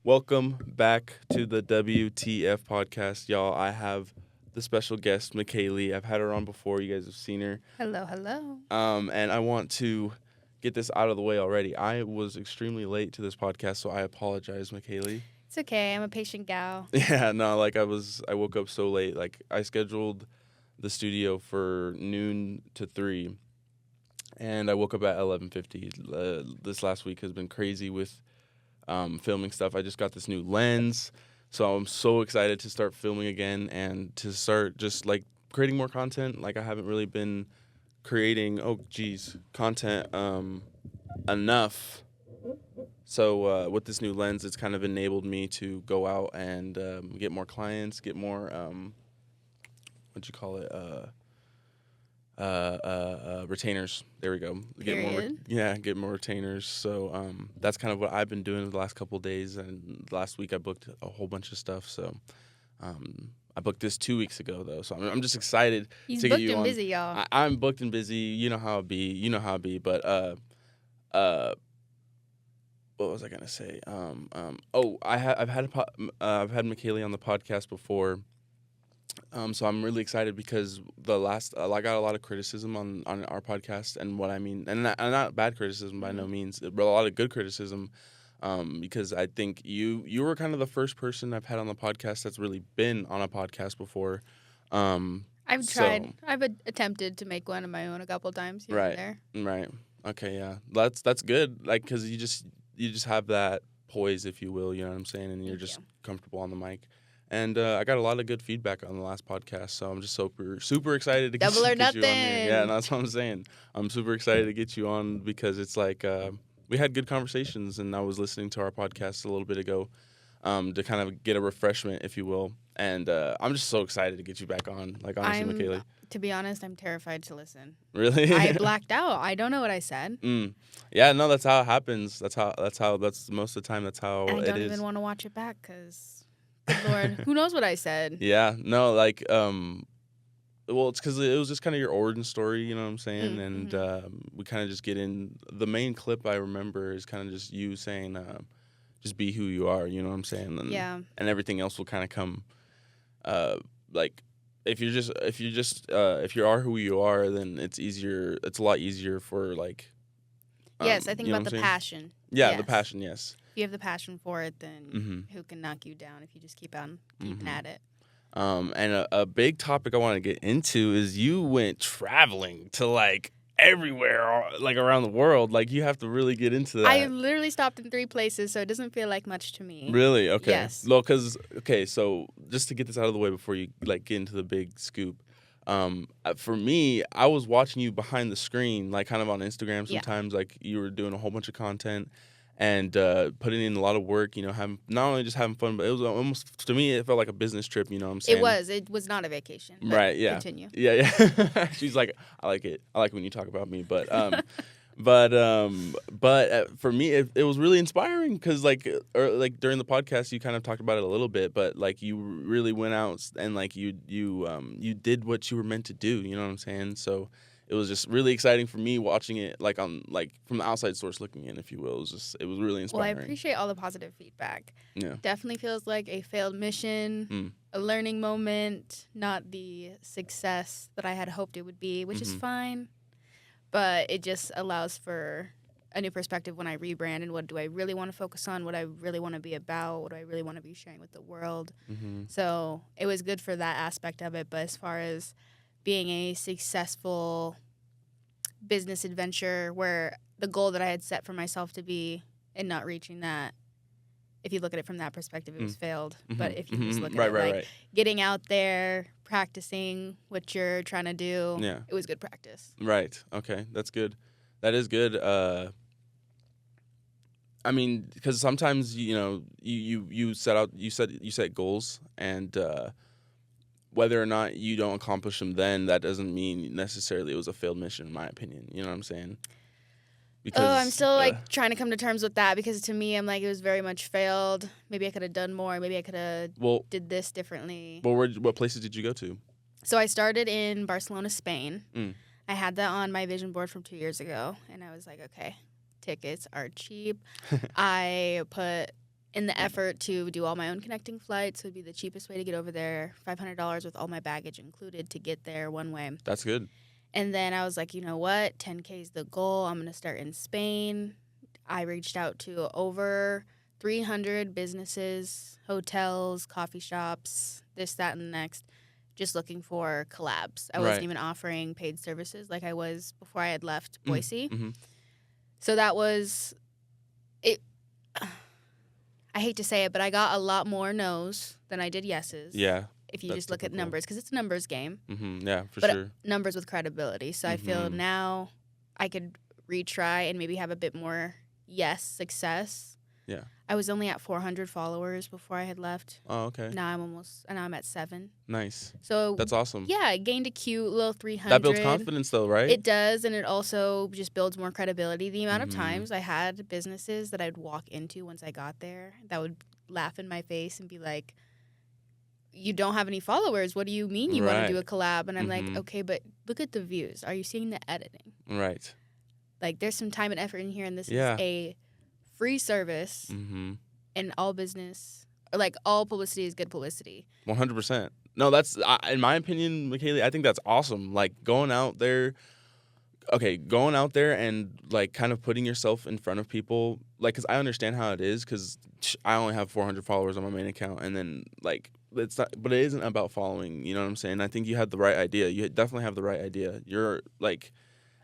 Welcome back to the WTF podcast, y'all. I have the special guest, McKaylee. I've had her on before. You guys have seen her. Hello, hello. And I want to get this out of the way already. I was extremely late to this podcast, so I apologize, McKaylee. It's okay. I'm a patient gal. Yeah, no, I woke up so late. Like, I scheduled the studio for noon to 3, and I woke up at 11:50. This last week has been crazy with filming stuff. I just got this new lens, so I'm so excited to start filming again and to start just like creating more content. Like I haven't really been creating content enough. So with this new lens, it's kind of enabled me to go out and get more clients, get more what'd you call it? Retainers. There we go. Get more retainers. So that's kind of what I've been doing the last couple of days. And last week I booked a whole bunch of stuff. So I booked this 2 weeks ago though. So I'm just excited He's to booked get you and on. busy, y'all. I'm booked and busy. You know how it be. But what was I gonna say? I've had McKaylee on the podcast before. So I'm really excited because I got a lot of criticism on our podcast, and what I mean, and not bad criticism by no means, but a lot of good criticism, because I think you were kind of the first person I've had on the podcast that's really been on a podcast before. I've tried. I've attempted to make one of my own a couple times here and there. Right. Okay. Yeah. That's good. Like, because you just have that poise, if you will. You know what I'm saying, and you're just comfortable on the mic. And I got a lot of good feedback on the last podcast, so I'm just super excited to get you on here. Yeah, and that's what I'm saying. I'm super excited to get you on because it's like we had good conversations, and I was listening to our podcast a little bit ago to kind of get a refreshment, if you will. And I'm just so excited to get you back on. Like, honestly, McKaylee. To be honest, I'm terrified to listen. Really? I blacked out. I don't know what I said. Yeah, no, that's how it happens. That's most of the time. That's how and it is. I don't even want to watch it back because. Good Lord, who knows what I said? Yeah, no, like, well, it's because it was just kind of your origin story, you know what I'm saying? Mm-hmm. And we kind of just get in. The main clip I remember is kind of just you saying, just be who you are, you know what I'm saying? And, and everything else will kind of come, like, if you are who you are, then it's a lot easier for, like, yes, I think about the passion. Yeah, the passion, yes. If you have the passion for it, then who can knock you down if you just keep on keeping at it? And a big topic I want to get into is you went traveling to, like, everywhere, like, around the world. Like, you have to really get into that. I literally stopped in 3 places, so it doesn't feel like much to me. Really? Okay. Yes. Well, so just to get this out of the way before you, like, get into the big scoop, for me, I was watching you behind the screen, like, kind of on Instagram sometimes, like, you were doing a whole bunch of content. And putting in a lot of work, you know, not only just having fun, but it was almost, to me, it felt like a business trip, you know what I'm saying? It was not a vacation. Right, yeah. Continue. Yeah. She's like, I like it. I like when you talk about me. But for me, it was really inspiring because, like during the podcast, you kind of talked about it a little bit, but, like, you really went out and, like, you did what you were meant to do, you know what I'm saying? So it was just really exciting for me watching it, like, on, like, from the outside source looking in, if you will. It was really inspiring. Well, I appreciate all the positive feedback. Yeah. Definitely feels like a failed mission, a learning moment, not the success that I had hoped it would be, which is fine. But it just allows for a new perspective when I rebrand and what do I really want to focus on, what I really want to be about, what do I really want to be sharing with the world. So it was good for that aspect of it. But as far as being a successful business adventure where the goal that I had set for myself to be and not reaching that, if you look at it from that perspective, it was failed. But if you just look at it getting out there, practicing what you're trying to do, it was good practice. Right. Okay. That's good. That is good. I mean, because sometimes, you know, you set goals, and whether or not you don't accomplish them then, that doesn't mean necessarily it was a failed mission, in my opinion. You know what I'm saying? Because I'm still trying to come to terms with that, because to me, I'm like, it was very much failed. Maybe I could have done more. Maybe I could have did this differently. Well, what places did you go to? So I started in Barcelona, Spain. I had that on my vision board from 2 years ago, and I was like, okay, tickets are cheap. I put in the effort to do all my own connecting flights. It would be the cheapest way to get over there, $500 with all my baggage included to get there one way. That's good. And then I was like, you know what? 10K is the goal. I'm going to start in Spain. I reached out to over 300 businesses, hotels, coffee shops, this, that, and the next, just looking for collabs. I wasn't even offering paid services like I was before I had left Boise. Mm-hmm. So that was it. I hate to say it, but I got a lot more no's than I did yeses. Yeah. If you just look at numbers, because it's a numbers game. Mm-hmm. Yeah, for but sure. Numbers with credibility. So I feel now I could retry and maybe have a bit more success. Yeah. I was only at 400 followers before I had left. Oh, okay. Now I'm at 7. Nice. So that's awesome. Yeah, I gained a cute little 300. That builds confidence though, right? It does, and it also just builds more credibility. The amount of times I had businesses that I'd walk into once I got there that would laugh in my face and be like, you don't have any followers. What do you mean you want to do a collab? And I'm like, okay, but look at the views. Are you seeing the editing? Right. Like, there's some time and effort in here, and this is a free service, and all business, or like all publicity is good publicity. 100%. No, that's, in my opinion, McKaylee, I think that's awesome. Like, going out there and, like, kind of putting yourself in front of people, like, because I understand how it is, because I only have 400 followers on my main account, and then, like, it's not, but it isn't about following, you know what I'm saying? I think you had the right idea. You definitely have the right idea. You're, like,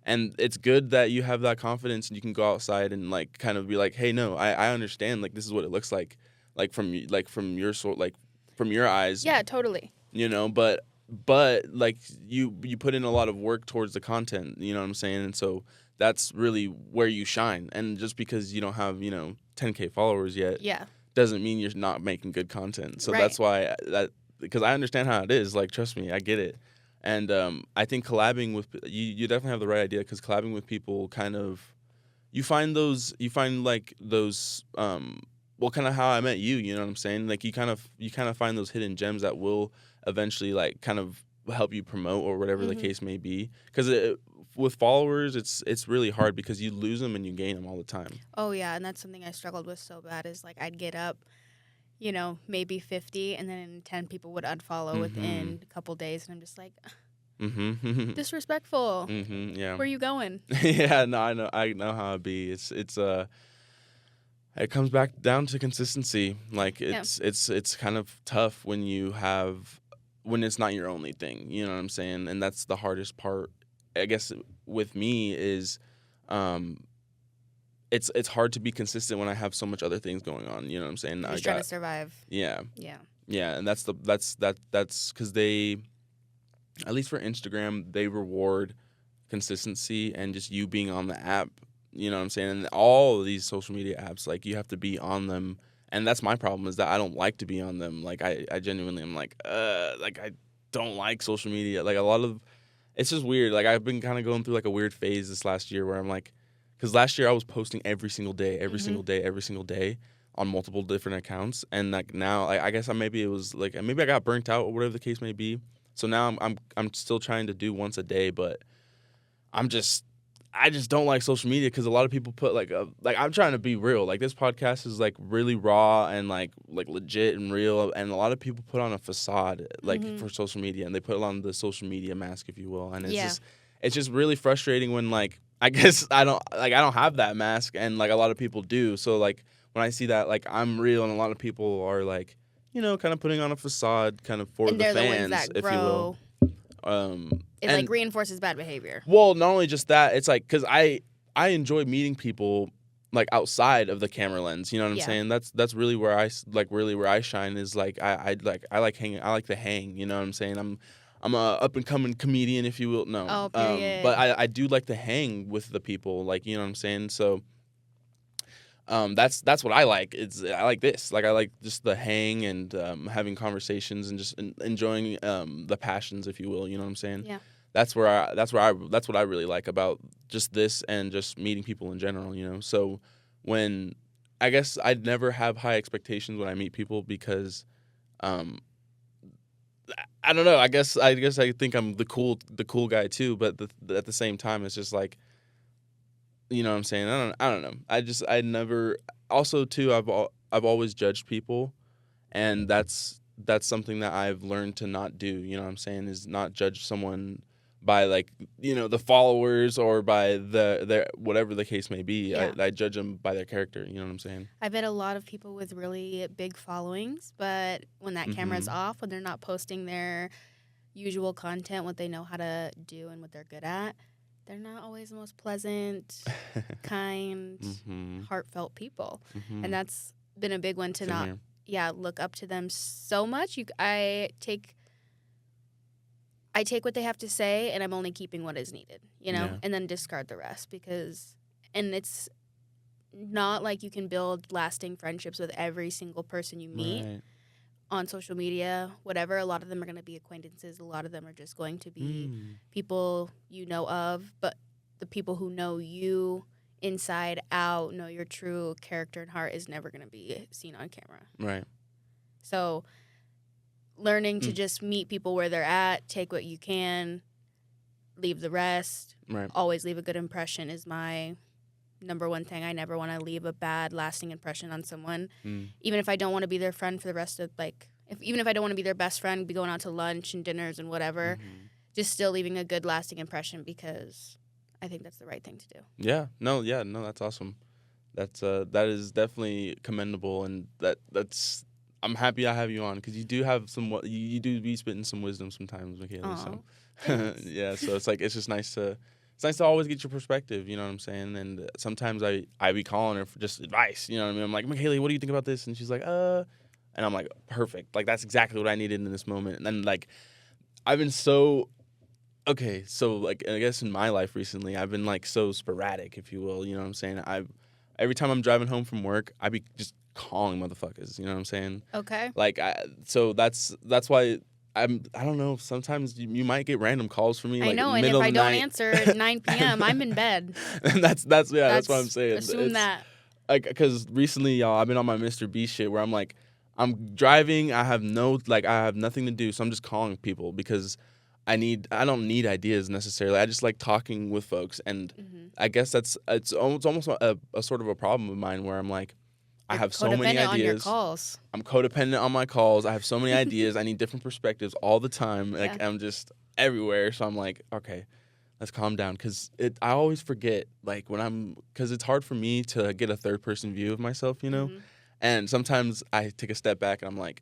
and it's good that you have that confidence and you can go outside and, like, kind of be like, hey, no, I understand, like, this is what it looks like from your sort, like, from your eyes. Yeah, totally. You know, but like you put in a lot of work towards the content, you know what I'm saying? And so that's really where you shine. And just because you don't have, 10K followers yet, doesn't mean you're not making good content. So that's why because I understand how it is. Like, trust me, I get it. And I think collabing with you definitely have the right idea, because collabing with people kind of you find like those well, kind of how I met you, you know what I'm saying? Like, you kind of find those hidden gems that will eventually, like, kind of help you promote or whatever the case may be. Because with followers, it's really hard because you lose them and you gain them all the time. Oh, yeah, and that's something I struggled with so bad is, like, I'd get up, maybe 50, and then 10 people would unfollow within a couple days, and I'm just like, disrespectful. Yeah. Where are you going? Yeah, no, I know how it be. It comes back down to consistency. Like, it's kind of tough when it's not your only thing. You know what I'm saying? And that's the hardest part, I guess, with me is, it's hard to be consistent when I have so much other things going on. You know what I'm saying? Just trying to survive. Yeah. Yeah, and that's because they, at least for Instagram, they reward consistency and just you being on the app. You know what I'm saying? And all of these social media apps, like, you have to be on them. And that's my problem, is that I don't like to be on them. Like, I genuinely am like I don't like social media. Like, a lot of, it's just weird. Like, I've been kind of going through, like, a weird phase this last year where I'm like, because last year I was posting every single day on multiple different accounts. And, like, now, I guess maybe it was, like, maybe I got burnt out or whatever the case may be. So now I'm still trying to do once a day, but I just don't like social media because a lot of people put like I'm trying to be real. Like, this podcast is, like, really raw and like legit and real, and a lot of people put on a facade, like, for social media, and they put on the social media mask, if you will. And it's just really frustrating when, like, I guess I don't have that mask, and, like, a lot of people do. So, like, when I see that, like, I'm real and a lot of people are, like, kind of putting on a facade kind of for and the they're fans, the ones that if grow. you will. It, like, reinforces bad behavior. Well, not only just that, it's like, because I enjoy meeting people, like, outside of the camera lens. You know what I'm saying? That's really where I shine, is, like, I like hanging. I like to hang. You know what I'm saying? I'm a up and coming comedian, if you will. No, but I do like to hang with the people. Like, you know what I'm saying? So. That's what I like. I like this. Like, I like just the hang and having conversations and just enjoying the passions, if you will. You know what I'm saying? Yeah. That's what I really like about just this and just meeting people in general. So when, I guess, I'd never have high expectations when I meet people because, I don't know. I guess I think I'm the cool guy too, but at the same time, it's just like. You know what I'm saying? I don't know. I never. Also, too, I've always judged people, and that's something that I've learned to not do. You know what I'm saying? Is not judge someone by like the followers or by their whatever the case may be. Yeah. I judge them by their character. You know what I'm saying? I bet a lot of people with really big followings, but when that camera's off, when they're not posting their usual content, what they know how to do and what they're good at, they're not always the most pleasant, kind, heartfelt people. And that's been a big one to Same here. look up to them so much. I take what they have to say, and I'm only keeping what is needed, and then discard the rest and it's not like you can build lasting friendships with every single person you meet on social media, whatever. A lot of them are going to be acquaintances. A lot of them are just going to be people you know of, but the people who know you inside out, know your true character and heart is never going to be seen on camera. Right. So learning to just meet people where they're at, take what you can, leave the rest. Right. Always leave a good impression is my number one thing. I never want to leave a bad, lasting impression on someone. Even if I don't want to be their friend for the rest of, even if I don't want to be their best friend, be going out to lunch and dinners and whatever, just still leaving a good, lasting impression because I think that's the right thing to do. Yeah. No, that's awesome. That is definitely commendable, and that's I'm happy I have you on because you do have you do be spitting some wisdom sometimes, Michaela. So yeah, so it's just nice to always get your perspective. You know what I'm saying? And sometimes I be calling her for just advice. You know what I mean? I'm like, Michaela, what do you think about this? And she's like, and I'm like, perfect. Like that's exactly what I needed in this moment. And then like I've been so. Okay, so like I guess in my life recently, I've been like so sporadic, if you will. You know what I'm saying? Every time I'm driving home from work, I be just calling motherfuckers. You know what I'm saying? Okay. Like so that's why I don't know. Sometimes you might get random calls from me. I know, and if I don't answer at 9 p.m., I'm in bed. And that's what I'm saying. Assume that. Like because recently, y'all, I've been on my Mr. B shit where I'm like, I'm driving. I have nothing to do, so I'm just calling people because. I don't need ideas necessarily. I just like talking with folks, and I guess it's almost a sort of a problem of mine where I'm like, I have so many ideas. On your calls. I'm codependent on my calls. I have so many ideas. I need different perspectives all the time. Like I'm just everywhere. So I'm like, okay, let's calm down because I always forget like because it's hard for me to get a third person view of myself, and sometimes I take a step back and I'm like,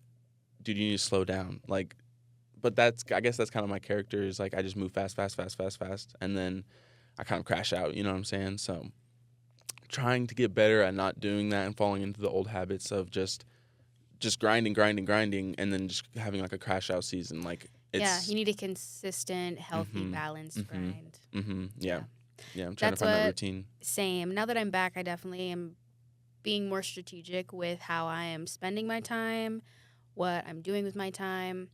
dude, you need to slow down, like. But I guess that's kind of my character is like I just move fast, and then I kind of crash out. You know what I'm saying? So trying to get better at not doing that and falling into the old habits of just grinding, and then just having like a crash out season. Like you need a consistent, healthy, balanced grind. Yeah. I'm trying to find that routine. Same. Now that I'm back, I definitely am being more strategic with how I am spending my time, what I'm doing with my time.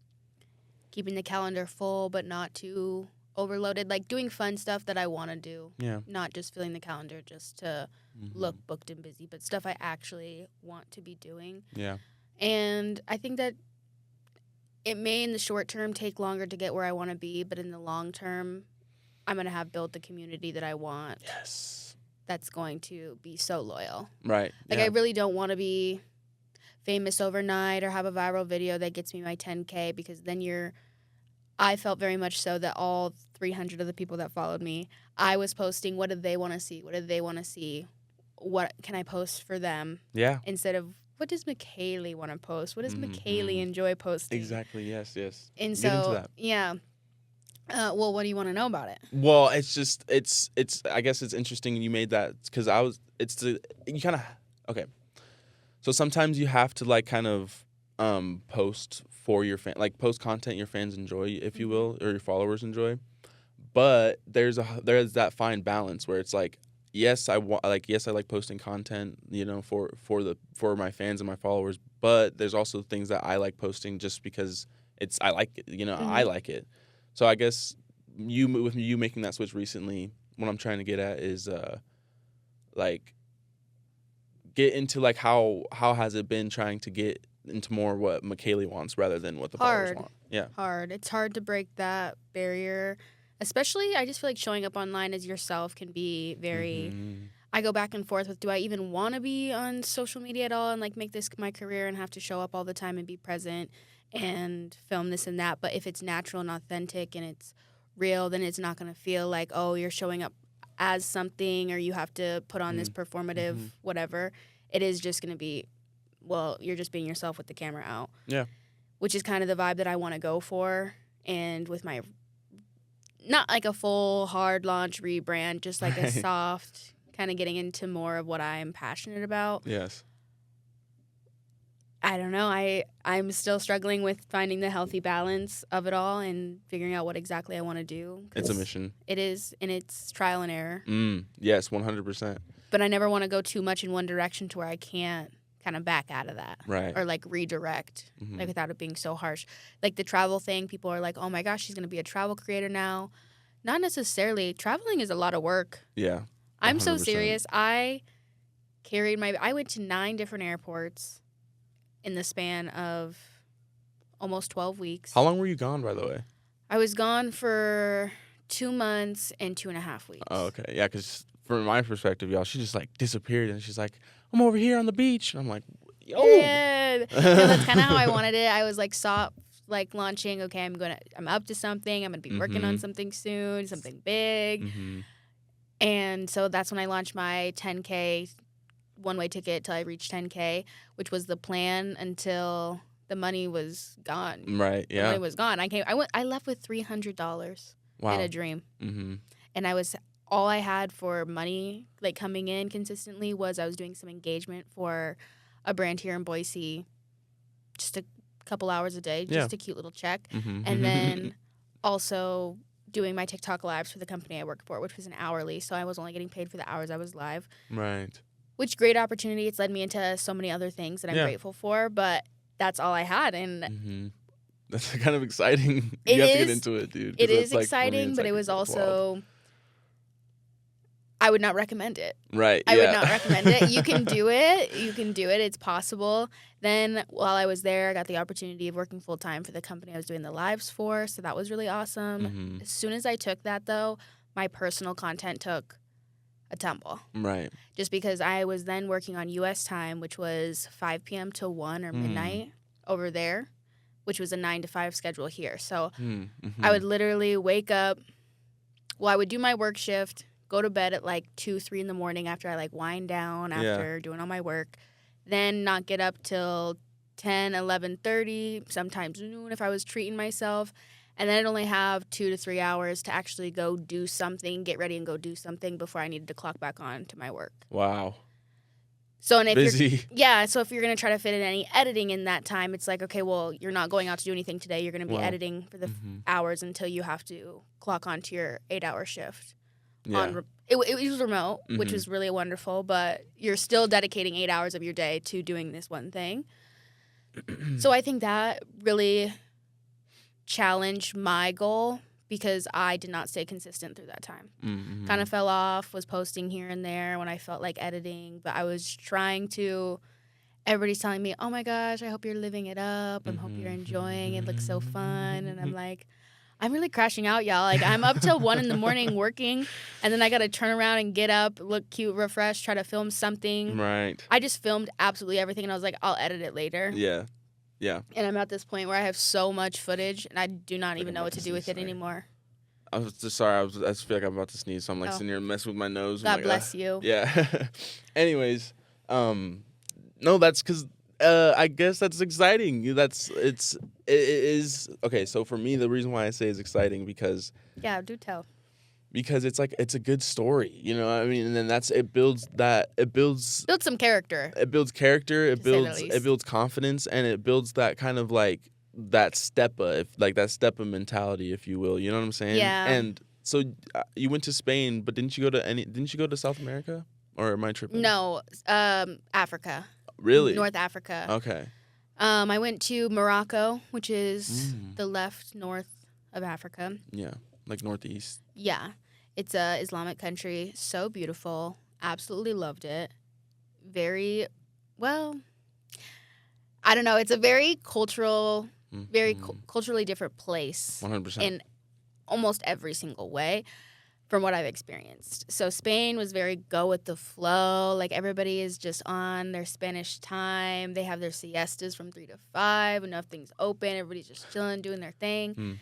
Keeping the calendar full, but not too overloaded. Like doing fun stuff that I want to do. Yeah. Not just filling the calendar just to look booked and busy, but stuff I actually want to be doing. Yeah. And I think that it may in the short term take longer to get where I want to be, but in the long term, I'm going to have built the community that I want. Yes. That's going to be so loyal. Right. Like I really don't want to be famous overnight or have a viral video that gets me my 10K because then I felt very much so that all 300 of the people that followed me, I was posting what did they want to see? What did they want to see? What can I post for them? Yeah. Instead of what does Michaela want to post? What does Michaela enjoy posting? Exactly. Yes. And Get so, into that. Yeah. Well, what do you want to know about it? Well, it's just it's I guess it's interesting you made that because you kind of okay. So sometimes you have to like kind of post for your post content your fans enjoy, if you will, or your followers enjoy. But there's that fine balance where it's like, yes, I like posting content, for my fans and my followers, but there's also things that I like posting just because I like it, I like it. So I guess with you making that switch recently, what I'm trying to get at is like get into like how has it been trying to get into more what Michaela wants rather than what the followers want. Yeah. Hard. It's hard to break that barrier. Especially, I just feel like showing up online as yourself can be very I go back and forth with, do I even want to be on social media at all and like make this my career and have to show up all the time and be present and film this and that? But if it's natural and authentic and it's real, then it's not going to feel like, oh, you're showing up as something or you have to put on this performative whatever. It is just going to be, well, you're just being yourself with the camera out. Yeah. Which is kind of the vibe that I want to go for. And with my, not like a full hard launch rebrand, just like a soft, kind of getting into more of what I'm passionate about. Yes. I don't know. I'm still struggling with finding the healthy balance of it all and figuring out what exactly I want to do. It's a mission. It is, and it's trial and error. Yes, 100%. But I never want to go too much in one direction to where I can't kind of back out of that. Right. Or like redirect, like without it being so harsh. Like the travel thing, people are like, oh my gosh, she's going to be a travel creator now. Not necessarily. Traveling is a lot of work. Yeah. 100%. I'm so serious. I went to 9 different airports in the span of almost 12 weeks. How long were you gone, by the way? I was gone for 2 months and 2.5 weeks. Oh, okay. Yeah, because from my perspective, y'all, she just like disappeared and she's like, I'm over here on the beach. And I'm like, yo. Yeah. That's kind of how I wanted it. I was like, launching. Okay, I'm up to something. I'm going to be working on something soon, something big. And so that's when I launched my 10K one-way ticket till I reached 10K, which was the plan until the money was gone. Right, yeah. The money was gone. I left with $300 in a dream. And all I had for money like coming in consistently was I was doing some engagement for a brand here in Boise, just a couple hours a day, just a cute little check. And then also doing my TikTok lives for the company I work for, which was an hourly, so I was only getting paid for the hours I was live. Right. Which great opportunity. It's led me into so many other things that I'm grateful for, but that's all I had. And that's kind of exciting. You have to get into it, dude. It is exciting, but it was also wild. I would not recommend it. Right. I would not recommend it. You can do it. It's possible. Then while I was there, I got the opportunity of working full time for the company I was doing the lives for. So that was really awesome. As soon as I took that, though, my personal content took a tumble. Right. Just because I was then working on U.S. time, which was 5 p.m. to 1 or midnight over there, which was a 9 to 5 schedule here. So I would literally wake up. Well, I would do my work shift, go to bed at like 2, 3 in the morning after I like wind down after doing all my work, then not get up till 10, 11:30, sometimes noon if I was treating myself. And then I'd only have 2 to 3 hours to actually go do something, get ready and go do something before I needed to clock back on to my work. Wow. So and if busy. So if you're going to try to fit in any editing in that time, it's like, okay, well, you're not going out to do anything today. You're going to be editing for the hours until you have to clock on to your 8-hour shift. Yeah. It was remote, which was really wonderful, but you're still dedicating 8 hours of your day to doing this one thing. So I think that really challenged my goal because I did not stay consistent through that time. Kind of fell off, was posting here and there when I felt like editing, but I was trying to. Everybody's telling me, oh my gosh, I hope you're living it up. I hope you're enjoying it. It looks so fun. And I'm like, I'm really crashing out, y'all. Like, I'm up till 1 in the morning working, and then I got to turn around and get up, look cute, refresh, try to film something. Right. I just filmed absolutely everything, and I was like, I'll edit it later. Yeah. Yeah. And I'm at this point where I have so much footage, and I do not even know what to do with it anymore. I was just sorry. I just feel like I'm about to sneeze, so I'm like sitting here messing with my nose. God bless you. Yeah. Anyways, no, that's because I guess that's exciting. It is okay. So for me, the reason why I say it's exciting because do tell. Because it's like it's a good story, you know what I mean? And then it builds some character. It builds character, it builds confidence, and it builds that kind of like that steppa mentality, if you will. You know what I'm saying? Yeah. And so you went to Spain, but didn't you go to South America? Or am I tripping? No, Africa. Really? North Africa. Okay. I went to Morocco, which is the north of Africa. Yeah, like northeast. Yeah. It's a Islamic country. So beautiful. Absolutely loved it. Very, well, I don't know. It's a very culturally different place. 100%. In almost every single way. from what I've experienced. So Spain was very go with the flow. Like everybody is just on their Spanish time. They have their siestas from 3 to 5 when nothing's open. Everybody's just chilling, doing their thing.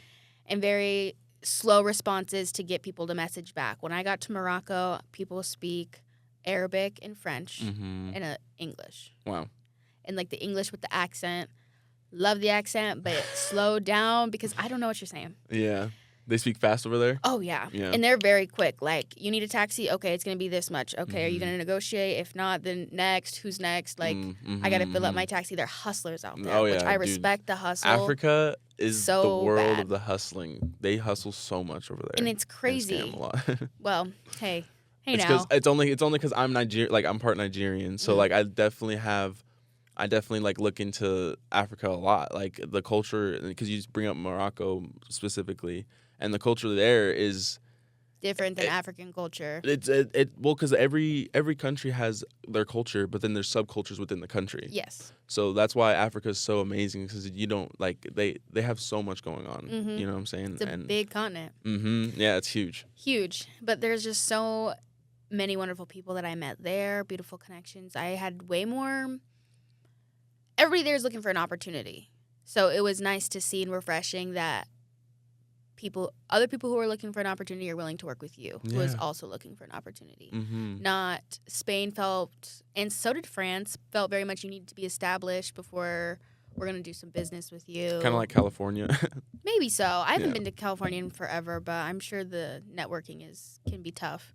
And very slow responses to get people to message back. When I got to Morocco, people speak Arabic and French and English. Wow. And like the English with the accent. Love the accent, but slow down because I don't know what you're saying. Yeah. They speak fast over there? Oh, yeah. And they're very quick. Like, you need a taxi? Okay, it's going to be this much. Okay, are you going to negotiate? If not, then next. Who's next? Like, I got to fill up my taxi. They're hustlers out there, which I respect the hustle. Africa is so the world bad. of the hustling. They hustle so much over there. And it's crazy. And scam a lot. Well, hey it's now. It's only because I'm I'm part Nigerian. So, like, I definitely like look into Africa a lot. Like, the culture, because you just bring up Morocco specifically. And the culture there is different than African culture. Well, because every country has their culture, but then there's subcultures within the country. Yes. So that's why Africa is so amazing, because you don't like they have so much going on. You know what I'm saying? It's a big continent. Yeah, it's huge. Huge, but there's just so many wonderful people that I met there. Beautiful connections. I had way more. Everybody there is looking for an opportunity, so it was nice to see and refreshing that. Other people who are looking for an opportunity are willing to work with you, who is also looking for an opportunity. Not Spain felt, and so did France, felt very much you need to be established before we're going to do some business with you. Kind of like California. Maybe so. I haven't been to California in forever, but I'm sure the networking can be tough.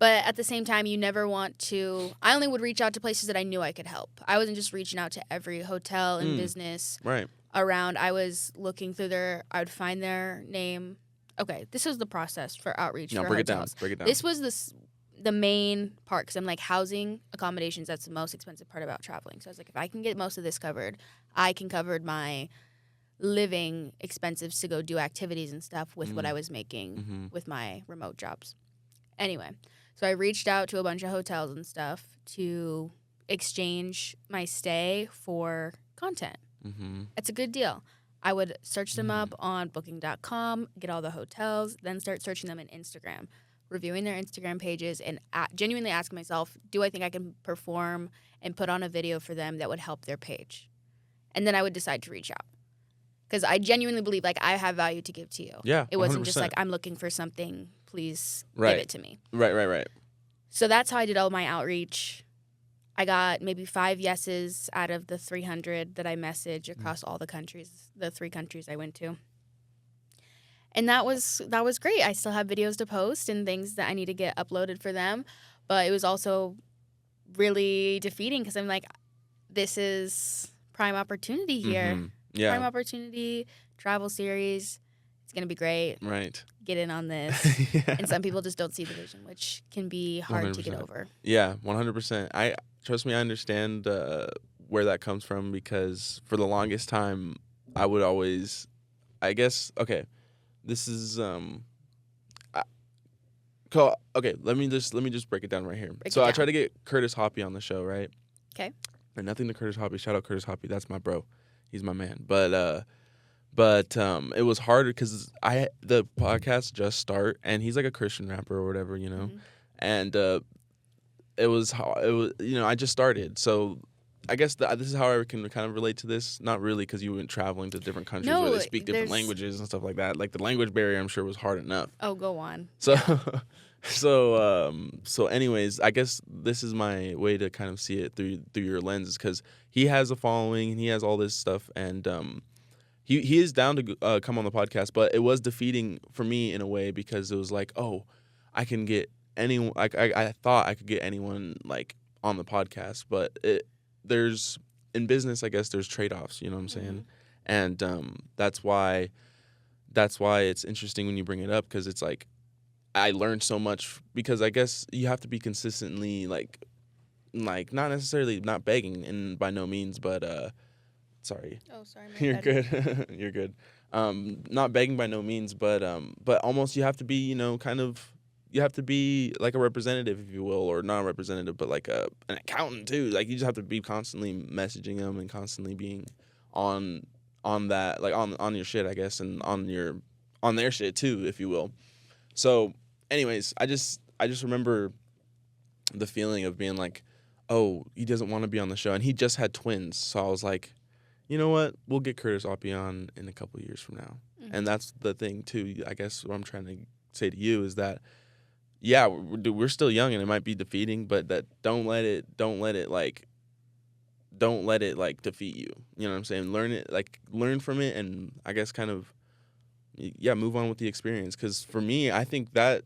But at the same time, you never want to. I only would reach out to places that I knew I could help. I wasn't just reaching out to every hotel and business. Right. Around, I was looking through I would find their name. Okay, this was the process for outreach. No, for break hotels. it down. This was the main part, because I'm like, housing, accommodations, that's the most expensive part about traveling. So I was like, if I can get most of this covered, I can cover my living expenses to go do activities and stuff with what I was making with my remote jobs. Anyway, so I reached out to a bunch of hotels and stuff to exchange my stay for content. It's a good deal. I would search them up on Booking.com, get all the hotels, then start searching them in Instagram, reviewing their Instagram pages, and genuinely asking myself, do I think I can perform and put on a video for them that would help their page? And then I would decide to reach out. Because I genuinely believe, like, I have value to give to you. Yeah, it wasn't 100%. just like, I'm looking for something, please give it to me. Right. So that's how I did all my outreach. I got maybe 5 yeses out of the 300 that I messaged across all the countries, the 3 countries I went to. And that was great. I still have videos to post and things that I need to get uploaded for them. But it was also really defeating because I'm like, this is prime opportunity here. Yeah. Prime opportunity, travel series. It's going to be great. Right. Get in on this. And some people just don't see the vision, which can be hard 100%. to get over. Yeah, 100%. Trust me, I understand where that comes from, because for the longest time, I would always, I guess, okay, this is, okay, let me just break it down right here. I try to get Curtis Hoppy on the show, right? Okay. And nothing to Curtis Hoppy. Shout out Curtis Hoppy. That's my bro. He's my man. But it was harder because the podcast just start, and he's like a Christian rapper or whatever, you know, and it was I just started, so I guess this is how I can kind of relate to this. Not really, because you went traveling to different countries where they speak different languages and stuff like that. Like, the language barrier, I'm sure, was hard enough. Oh, go on. So anyways, I guess this is my way to kind of see it through your lenses, because he has a following and he has all this stuff, and he is down to come on the podcast, but it was defeating for me in a way, because it was like, oh, I can get anyone. Like, I thought I could get anyone like on the podcast, but there's, in business, I guess there's trade-offs. You know what I'm saying? And that's why it's interesting when you bring it up, because it's like, I learned so much, because I guess you have to be consistently like not necessarily not begging, and by no means, but sorry. Oh, sorry. You're good. You're good. Not begging by no means, but almost you have to be, you have to be like a representative, if you will, or not a representative, but like an accountant too. Like, you just have to be constantly messaging them and constantly being on that, like on your shit, I guess, and on their shit too, if you will. So anyways, I just remember the feeling of being like, oh, he doesn't want to be on the show, and he just had twins, so I was like, you know what, we'll get Curtis Oppie on in a couple of years from now. And that's the thing too. I guess what I'm trying to say to you is that, yeah, we're still young and it might be defeating, but that don't let it like defeat you. You know what I'm saying? Learn from it, and I guess kind of, yeah, move on with the experience. Because for me, I think that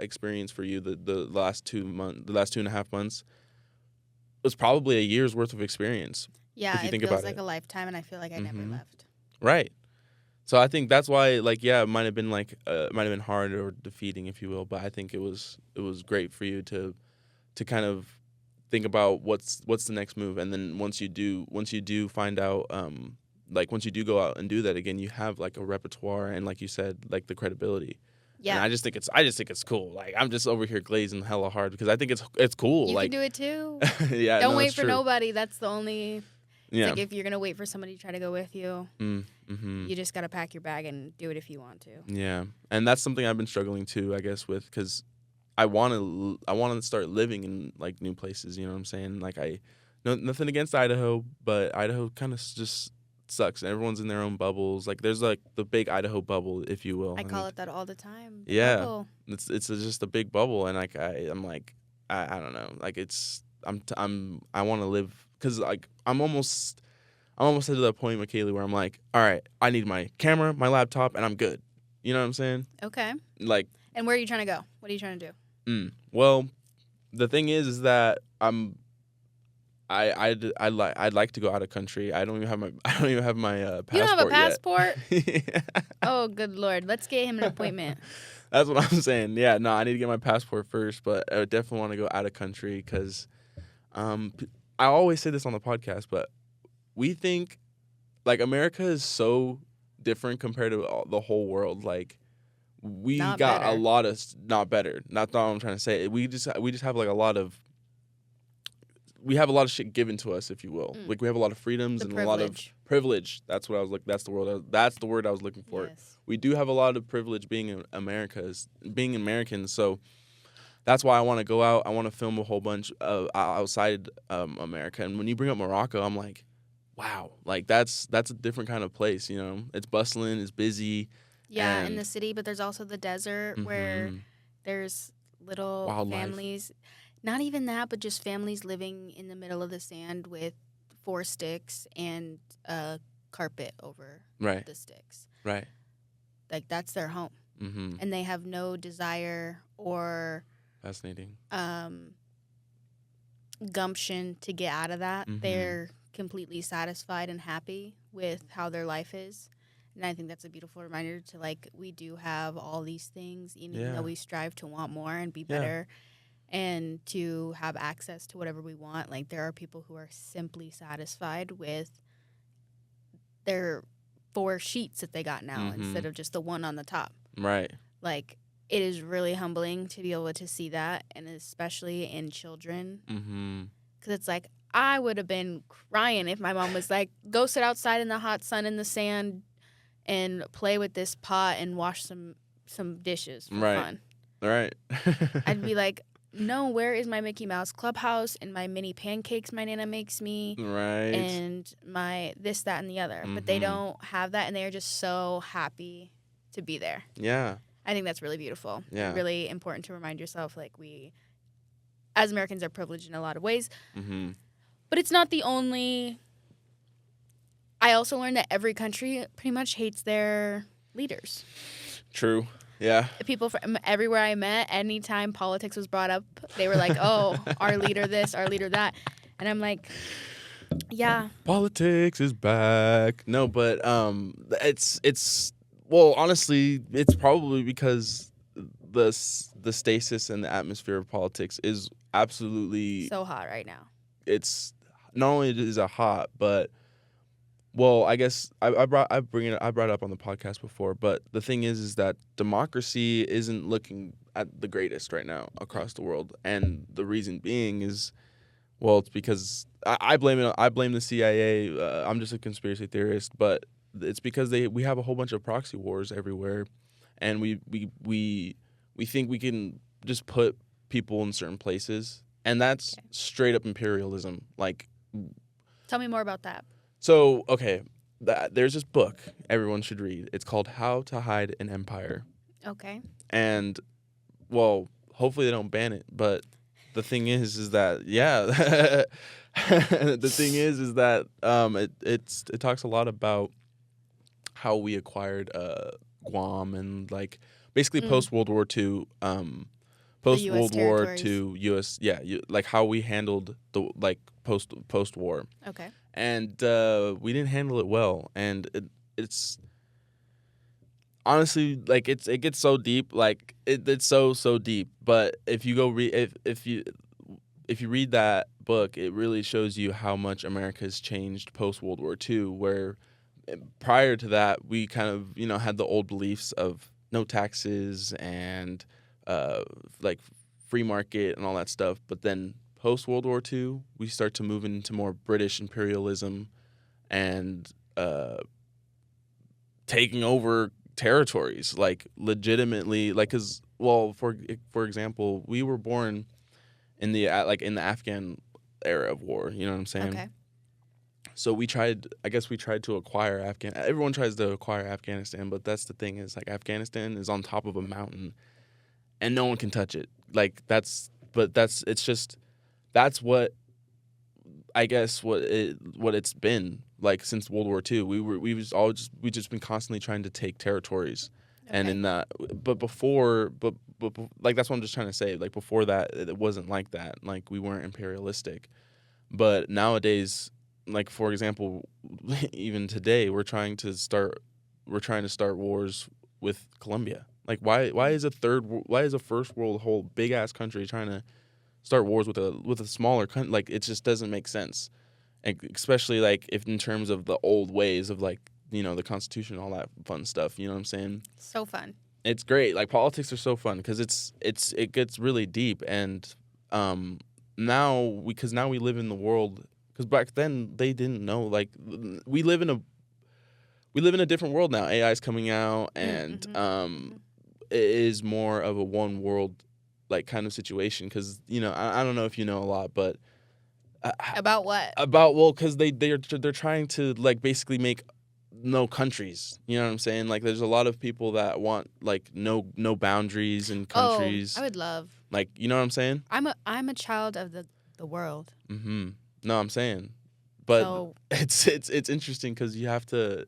experience for you, the last 2.5 months, was probably a year's worth of experience. Yeah, if you it think feels about like it. a lifetime, and I feel like I never left. Right. So I think that's why, like, yeah, it might have been hard or defeating, if you will, but I think it was great for you to kind of think about what's the next move, and then once you do find out, like once you do go out and do that again, you have like a repertoire and, like you said, like the credibility. Yeah, And I just think it's cool. Like, I'm just over here glazing hella hard because I think it's cool. you like, can do it too. Yeah, Don't no, wait it's for true. nobody. That's the only. Yeah. It's like if you're gonna wait for somebody to try to go with you, you just gotta pack your bag and do it if you want to. Yeah, and that's something I've been struggling too, I guess, with, because I want to start living in like new places. You know what I'm saying? Like, nothing against Idaho, but Idaho kind of just sucks. Everyone's in their own bubbles. Like, there's like the big Idaho bubble, if you will. I call it that all the time. The Yeah, bubble. it's just a big bubble, and like I'm like, I don't know. Like, I want to live, because like I'm almost to the point, Michaela, where I'm like, all right, I need my camera, my laptop, and I'm good. You know what I'm saying? Okay. Like, and where are you trying to go? What are you trying to do? Well, the thing is that I'd like to go out of country. I don't even have my passport. You don't have a passport? Yet. Oh, good Lord. Let's get him an appointment. That's what I'm saying. Yeah, no, I need to get my passport first, but I definitely want to go out of country because I always say this on the podcast, but we think like America is so different compared to the whole world. Like, we Not got better. a lot of not better. Not what I'm trying to say. We just have like a lot of shit given to us, if you will. Like, we have a lot of freedoms The and a lot of privilege. That's what I was like. That's the word I was looking for. Yes. We do have a lot of privilege being Americans. So that's why I want to go out. I want to film a whole bunch of outside America. And when you bring up Morocco, I'm like, wow, like that's a different kind of place. You know, it's bustling, it's busy. Yeah, in the city, but there's also the desert where there's little Wildlife. families. Not even that, but just families living in the middle of the sand with 4 sticks and a carpet over Right. the sticks. Right. Like, that's their home. Mm-hmm. And they have no desire or Fascinating. gumption to get out of that. Mhm. They're completely satisfied and happy with how their life is. And I think that's a beautiful reminder to, like, we do have all these things, even though we strive to want more and be better and to have access to whatever we want. Like, there are people who are simply satisfied with their 4 sheets that they got now instead of just the one on the top. Right. Like, it is really humbling to be able to see that, and especially in children. Mm-hmm. Because it's like, I would have been crying if my mom was like, go sit outside in the hot sun in the sand and play with this pot and wash some dishes for fun. Right. I'd be like, no, where is my Mickey Mouse Clubhouse and my mini pancakes my Nana makes me? Right. And my this, that, and the other. But they don't have that, and they're just so happy to be there. Yeah. I think that's really beautiful. Yeah. Really important to remind yourself, like, we, as Americans, are privileged in a lot of ways. Mm-hmm. But it's not the only. I also learned that every country pretty much hates their leaders. True. Yeah. People from everywhere I met, anytime politics was brought up, they were like, oh, our leader this, our leader that. And I'm like, yeah. Politics is back. No, but it's well, honestly, it's probably because the stasis and the atmosphere of politics is absolutely So hot right now. It's not only is it hot, but well, I guess I brought it up on the podcast before, but the thing is that democracy isn't looking at the greatest right now across the world, and the reason being is, well, it's because I blame the CIA. I'm just a conspiracy theorist, but it's because we have a whole bunch of proxy wars everywhere, and we think we can just put people in certain places, and that's straight up imperialism. Like, tell me more about that. so okay, there's this book everyone should read. It's called How to Hide an Empire. Okay. And well, hopefully they don't ban it, but the thing is that the thing is that it talks a lot about how we acquired Guam and like basically post World War II, post World War II U.S. Like how we handled the like post war. Okay. And we didn't handle it well, and it's honestly like it gets so deep, like it's so deep. But if you go read if you read that book, it really shows you how much America has changed post World War II, where prior to that we kind of had the old beliefs of no taxes and like free market and all that stuff. But then post World War II, we start to move into more British imperialism and taking over territories, like legitimately, like because for example, we were born in the Afghan era of war. You know what I'm saying? Okay. So we tried to acquire Everyone tries to acquire Afghanistan, but that's the thing is like Afghanistan is on top of a mountain, and no one can touch it. Like that's what I guess what it's been like since World War II. We just been constantly trying to take territories, and in that, but like that's what I'm just trying to say. Like before that, it wasn't like that. Like we weren't imperialistic, but nowadays, like for example, even today, we're trying to start wars with Colombia. Like why is a first world whole big ass country trying to start wars with a smaller country? Like it just doesn't make sense, and especially like if in terms of the old ways of like the Constitution, all that fun stuff. You know what I'm saying? So fun. It's great. Like politics are so fun because it gets really deep, and now we live in the world, because back then they didn't know. Like we live in a different world now. AI is coming out, and it is more of a one world like kind of situation, because I don't know if you know a lot, but about what? Because they're trying to like basically make no countries. You know what I'm saying? Like there's a lot of people that want like no boundaries in countries. I would love. Like, you know what I'm saying? I'm a child of the world. No, I'm saying, but so, it's interesting because you have to.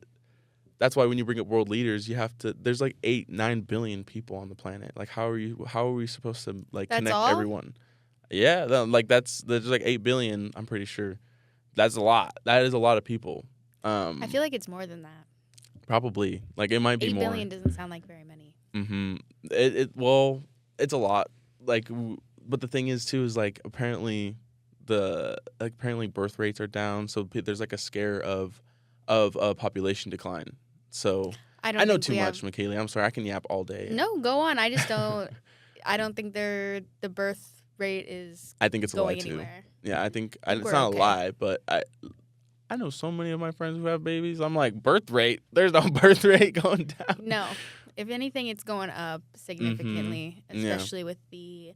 That's why when you bring up world leaders, you have to. There's like 8-9 billion people on the planet. Like how are we supposed to like connect everyone? Yeah, there's like 8 billion. I'm pretty sure. That's a lot. That is a lot of people. I feel like it's more than that. Probably. Like it might be more. 8 billion doesn't sound like very many. It's a lot. Like, but the thing is too is like apparently birth rates are down, so there's like a scare of population decline. So I know too much, McKaylee. I'm sorry, I can yap all day. No, go on. I just don't. I don't think the birth rate is. I think it's going a lie too. Anywhere. Yeah, I think it's not a lie, but I know so many of my friends who have babies. I'm like, birth rate? There's no birth rate going down. No, if anything, it's going up significantly, especially with the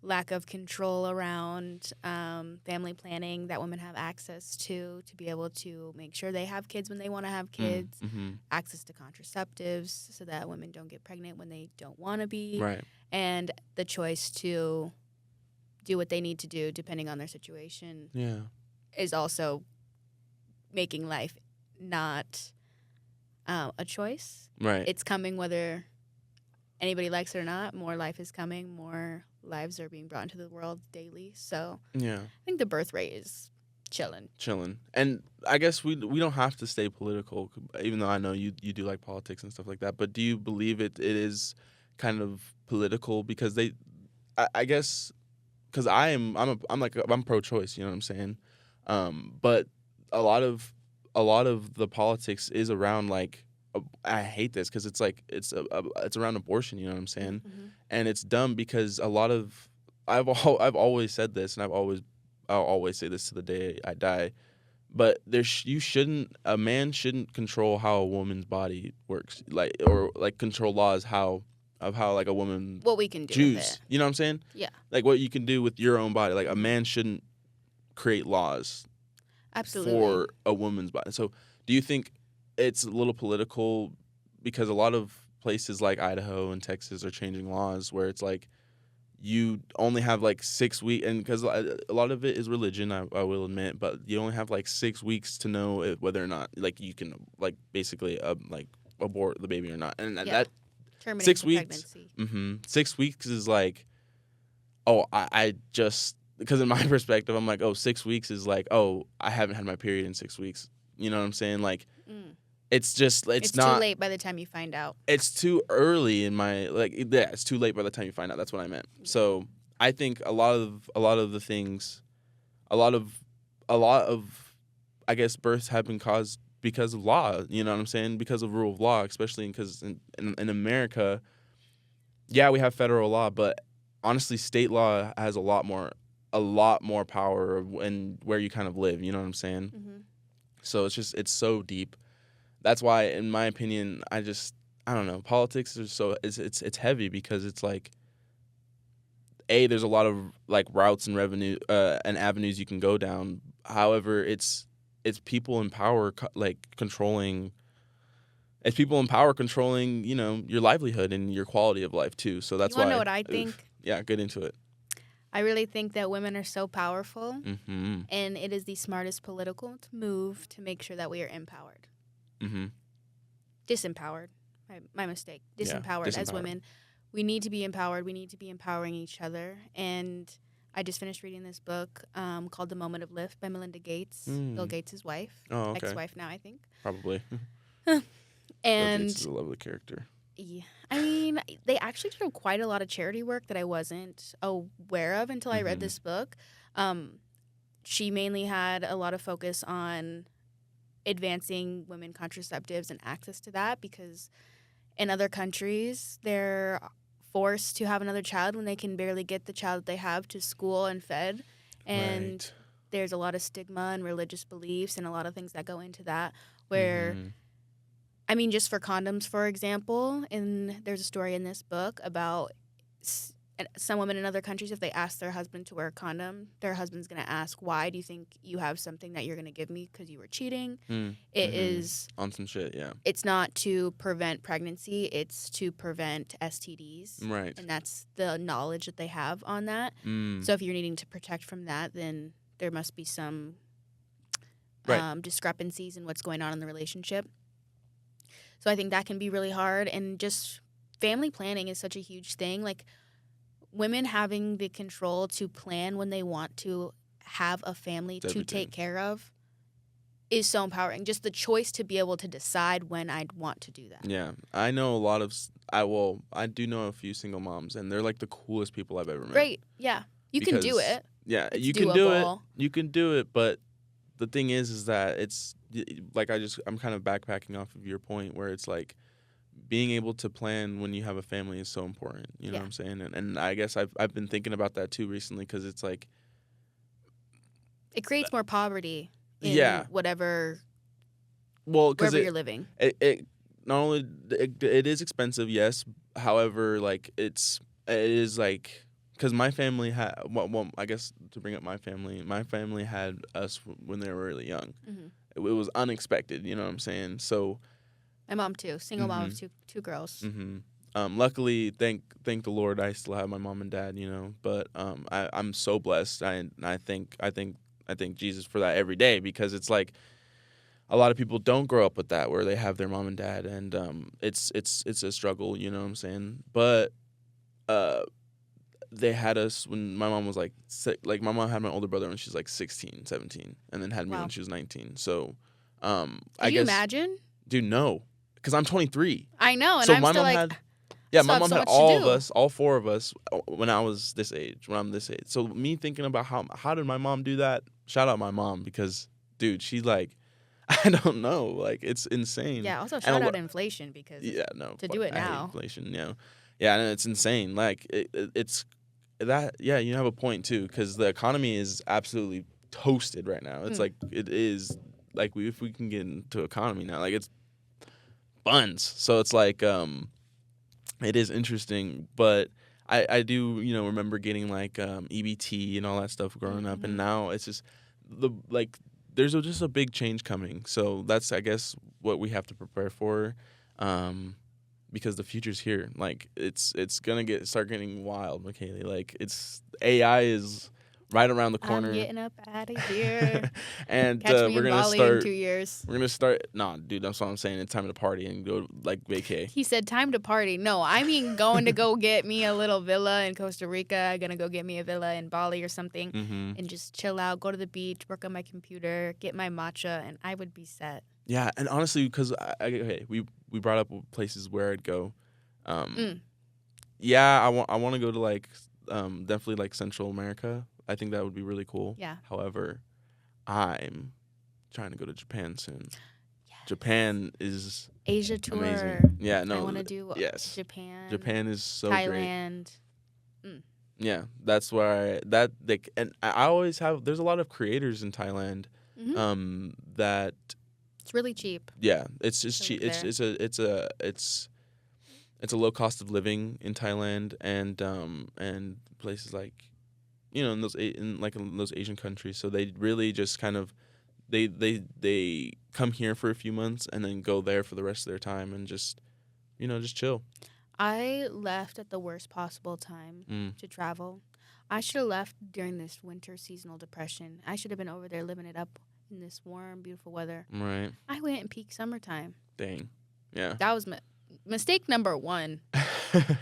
lack of control around family planning that women have access to be able to make sure they have kids when they want to have kids, access to contraceptives so that women don't get pregnant when they don't want to be, right, and the choice to do what they need to do depending on their situation is also making life not a choice. Right. It's coming whether anybody likes it or not. More life is coming. More lives are being brought into the world daily. So I think the birth rate is chilling. And I guess we don't have to stay political, even though I know you do like politics and stuff like that. But do you believe it is kind of political? Because I guess because I'm pro-choice. You know what I'm saying? But a lot of the politics is around like. I hate this because it's like it's around abortion. You know what I'm saying? And it's dumb because a lot of I've always said this, and I'll always say this to the day I die. but you shouldn't, a man shouldn't control how a woman's body works, like, or like control laws how like a woman What we can do with choose. it. You know what I'm saying? Yeah. Like what you can do with your own body. Like a man shouldn't create laws Absolutely. for a woman's body. So do you think it's a little political because a lot of places like Idaho and Texas are changing laws where it's like you only have like 6 weeks, and because a lot of it is religion, I will admit, but you only have like 6 weeks to know whether or not like you can like basically like abort the baby or not, and that terminate 6 the weeks. pregnancy. 6 weeks is like, oh, I just, because in my perspective, I'm like, oh, 6 weeks is like, oh, I haven't had my period in 6 weeks. You know what I'm saying? Like, it's just, it's not too late by the time you find out. It's too early in my, like, yeah, it's too late by the time you find out. That's what I meant. So I think a lot of the things, a lot of, I guess, births have been caused because of law. You know what I'm saying? Because of rule of law, especially because in America, yeah, we have federal law, but honestly, state law has a lot more power in where you kind of live. You know what I'm saying? So it's so deep. That's why, in my opinion, I don't know. Politics is it's heavy because it's like, there's a lot of like routes and revenue and avenues you can go down. However, it's people in power controlling. It's people in power controlling, your livelihood and your quality of life too. So that's why. You want to know what I think? Yeah, get into it. I really think that women are so powerful, Mm-hmm. and it is the smartest political move to make sure that we are empowered. Mm-hmm. Disempowered. My mistake. Disempowered as women. We need to be empowered. We need to be empowering each other. And I just finished reading this book called The Moment of Lift by Melinda Gates, Bill Gates' wife. Oh, okay. Ex-wife now, I think. Probably. And Bill Gates is a lovely character. Yeah. I mean, they actually did quite a lot of charity work that I wasn't aware of until I read this book. She mainly had a lot of focus on advancing women contraceptives and access to that, because in other countries they're forced to have another child when they can barely get the child that they have to school and fed, and there's a lot of stigma and religious beliefs and a lot of things that go into that, where I mean, just for condoms, for example, and there's a story in this book about some women in other countries, if they ask their husband to wear a condom, their husband's going to ask, why do you think you have something that you're going to give me because you were cheating? It is on some shit, yeah. It's not to prevent pregnancy. It's to prevent STDs. Right. And that's the knowledge that they have on that. So if you're needing to protect from that, then there must be some discrepancies in what's going on in the relationship. So I think that can be really hard. And just family planning is such a huge thing. Like, women having the control to plan when they want to have a family to take care of is so empowering. Just the choice to be able to decide when I'd want to do that. Yeah. I know a lot of I do know a few single moms, and they're like the coolest people I've ever met. Great. Yeah. You can do it. Yeah, it's you can do it. You can do it, but the thing is that it's like I'm kind of backpacking off of your point where it's like being able to plan when you have a family is so important. You know what I'm saying? And I guess I've been thinking about that too recently, because it's like it creates more poverty in whatever wherever you're living. It not only it is expensive, yes. However, like it is like, because my family had well, I guess to bring up my family had us when they were really young. It was unexpected, you know what I'm saying? So my mom too, single mom of two girls. Luckily, thank the Lord, I still have my mom and dad, you know. But I'm so blessed. I thank Jesus for that every day, because it's like a lot of people don't grow up with that, where they have their mom and dad, and it's a struggle, you know what I'm saying? But they had us when my mom was like sick. Like, my mom had my older brother when she was like 16, 17, and then had me when she was 19. So I guess. You imagine? Dude, no. Because I'm 23. I know, and so I'm my still mom like, my mom had all four of us, when I was this age, when I'm this age. So me thinking about how did my mom do that? Shout out my mom, because, dude, she's like, I don't know, like, it's insane. Yeah, also shout out inflation, because to do it now. Inflation, yeah, and it's insane. Like it's that. Yeah, you have a point too, because the economy is absolutely toasted right now. It's like it is like if we can get into economy now, like it's buns. So it's like it is interesting, but I do remember getting like EBT and all that stuff growing up, and now it's just there's just a big change coming. So that's I guess what we have to prepare for, because the future's here. Like it's gonna start getting wild, McKaylee. Like it's AI is right around the corner. I'm getting up out of here. And Catch me we're in gonna Bali start. in 2 years. We're gonna start. Nah, dude, that's what I'm saying. It's time to party and go like vacay. He said time to party. No, I mean going to go get me a little villa in Costa Rica. I'm gonna go get me a villa in Bali or something, and just chill out, go to the beach, work on my computer, get my matcha, and I would be set. Yeah, and honestly, because we brought up places where I'd go. Yeah, I want to go to like definitely like Central America. I think that would be really cool. Yeah. However, I'm trying to go to Japan soon. Yes. Japan is Asia tour. Amazing. Yeah, no. I want to do yes. Japan. Japan is so Thailand. great. Yeah, that's where and I always have. There's a lot of creators in Thailand. That it's really cheap. Yeah, it's just cheap. It's a low cost of living in Thailand and places like in those Asian countries. So they really just kind of they come here for a few months and then go there for the rest of their time and just chill. I left at the worst possible time to travel. I should have left during this winter seasonal depression. I should have been over there living it up in this warm, beautiful weather. Right. I went in peak summertime. Dang. Yeah. That was mistake number one.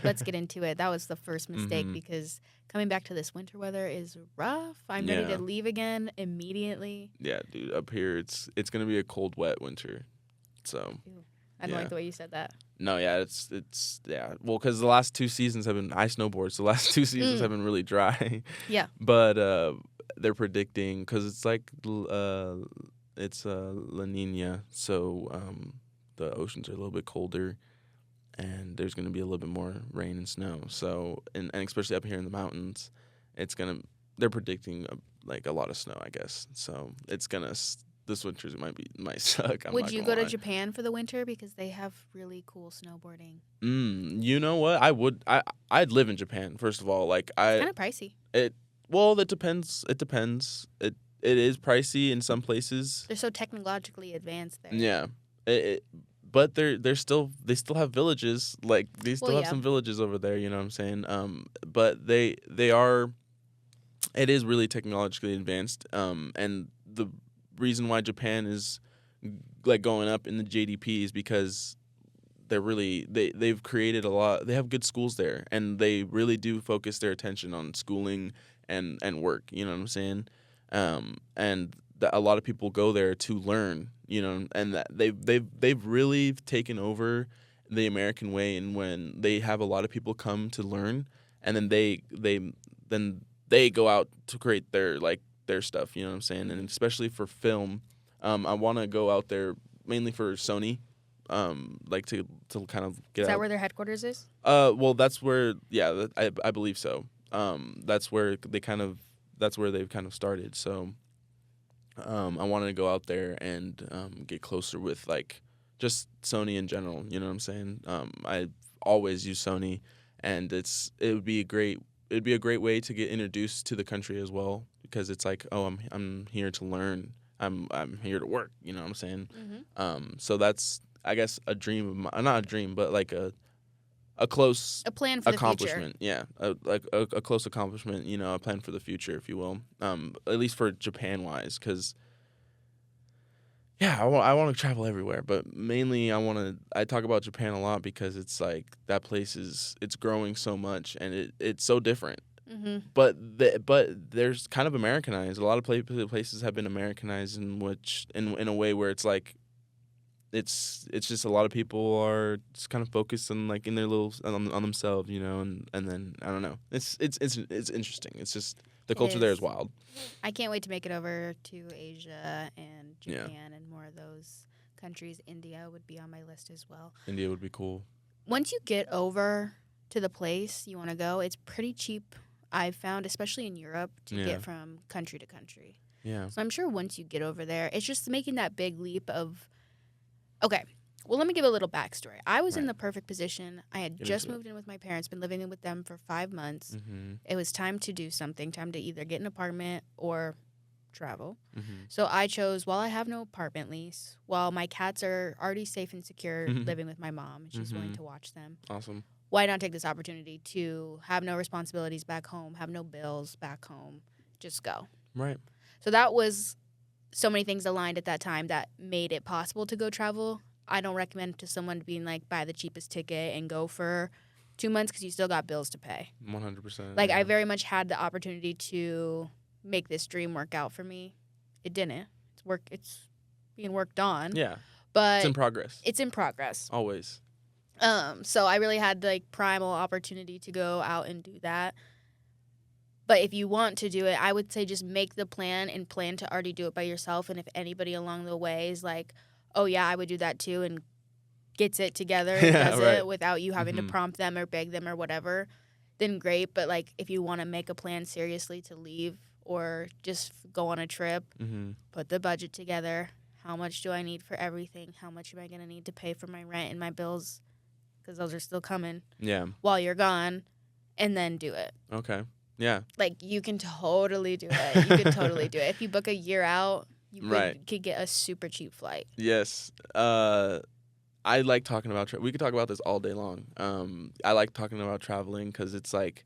Let's get into it. That was the first mistake because coming back to this winter weather is rough. I'm ready to leave again immediately. Yeah, dude. Up here, it's gonna be a cold, wet winter. So. Ew. I don't like the way you said that. No, yeah, it's yeah. Well, because the last 2 seasons have been I snowboard, so the last 2 seasons have been really dry. Yeah. But they're predicting because it's like it's La Nina, so the oceans are a little bit colder, and there's going to be a little bit more rain and snow. So and especially up here in the mountains, they're predicting like a lot of snow, I guess. So it's gonna. This winter might suck. Would you go to Japan for the winter because they have really cool snowboarding? You know what? I would. I'd live in Japan. First of all, like it's kind of pricey. That depends. It depends. It is pricey in some places. They're so technologically advanced there. Yeah. But they still have villages. Like they still have some villages over there. You know what I'm saying? But they are. It is really technologically advanced. And the reason why Japan is like going up in the GDP is because they've created a lot. They have good schools there, and they really do focus their attention on schooling and work. You know what I'm saying? And a lot of people go there to learn. And that they've really taken over the American way, and when they have a lot of people come to learn, and then they go out to create their stuff, you know what I'm saying? And especially for film, I want to go out there mainly for Sony, like to kind of get. Is that where their headquarters is? Well, that's where. Yeah, I believe so. That's where they've kind of started. So, I wanted to go out there and get closer with like just Sony in general. You know what I'm saying? I always use Sony, and it would be a great way to get introduced to the country as well. Because it's like, oh, I'm here to learn. I'm here to work. You know what I'm saying? So that's, I guess, a dream of mine. Not a dream, but like a plan for accomplishment. The future. Yeah, a close accomplishment. A plan for the future, if you will. At least for Japan wise, because I want to travel everywhere, but mainly I talk about Japan a lot because it's like that place it's growing so much and it's so different. But there's kind of Americanized. A lot of places have been Americanized in a way where it's like it's just a lot of people are just kind of focused on like in their little on themselves, and then I don't know. It's interesting. It's just the culture there is wild. I can't wait to make it over to Asia and Japan and more of those countries. India would be on my list as well. India would be cool. Once you get over to the place you want to go, it's pretty cheap. I've found, especially in Europe, to get from country to country. Yeah. So I'm sure once you get over there, it's just making that big leap of, okay, well, let me give a little backstory. I was in Right. the perfect position. I had Get just into it. moved in with my parents, been living with them for 5 months. Mm-hmm. It was time to do something, time to either get an apartment or travel. Mm-hmm. So I chose, while I have no apartment lease, while my cats are already safe and secure living with my mom, and she's willing to watch them, Awesome. why not take this opportunity to have no responsibilities back home, have no bills back home, just go. Right. So that was so many things aligned at that time that made it possible to go travel. I don't recommend to someone being like, buy the cheapest ticket and go for 2 months because you still got bills to pay. 100%. Like, I very much had the opportunity to make this dream work out for me. It didn't. It's being worked on. Yeah. But It's in progress. it's in progress. Always. So I really had the primal opportunity to go out and do that. But if you want to do it, I would say just make the plan and plan to already do it by yourself. And if anybody along the way is like, oh, yeah, I would do that too, and gets it together and does right. it without you having to prompt them or beg them or whatever, then great. But, like, if you want to make a plan seriously to leave or just go on a trip, put the budget together. How much do I need for everything? How much am I going to need to pay for my rent and my bills? Because those are still coming while you're gone. And then do it. Okay. Yeah. Like, you can totally do it. You can totally do it. If you book a year out, you could get a super cheap flight. Yes. I like talking about we could talk about this all day long. I like talking about traveling because it's like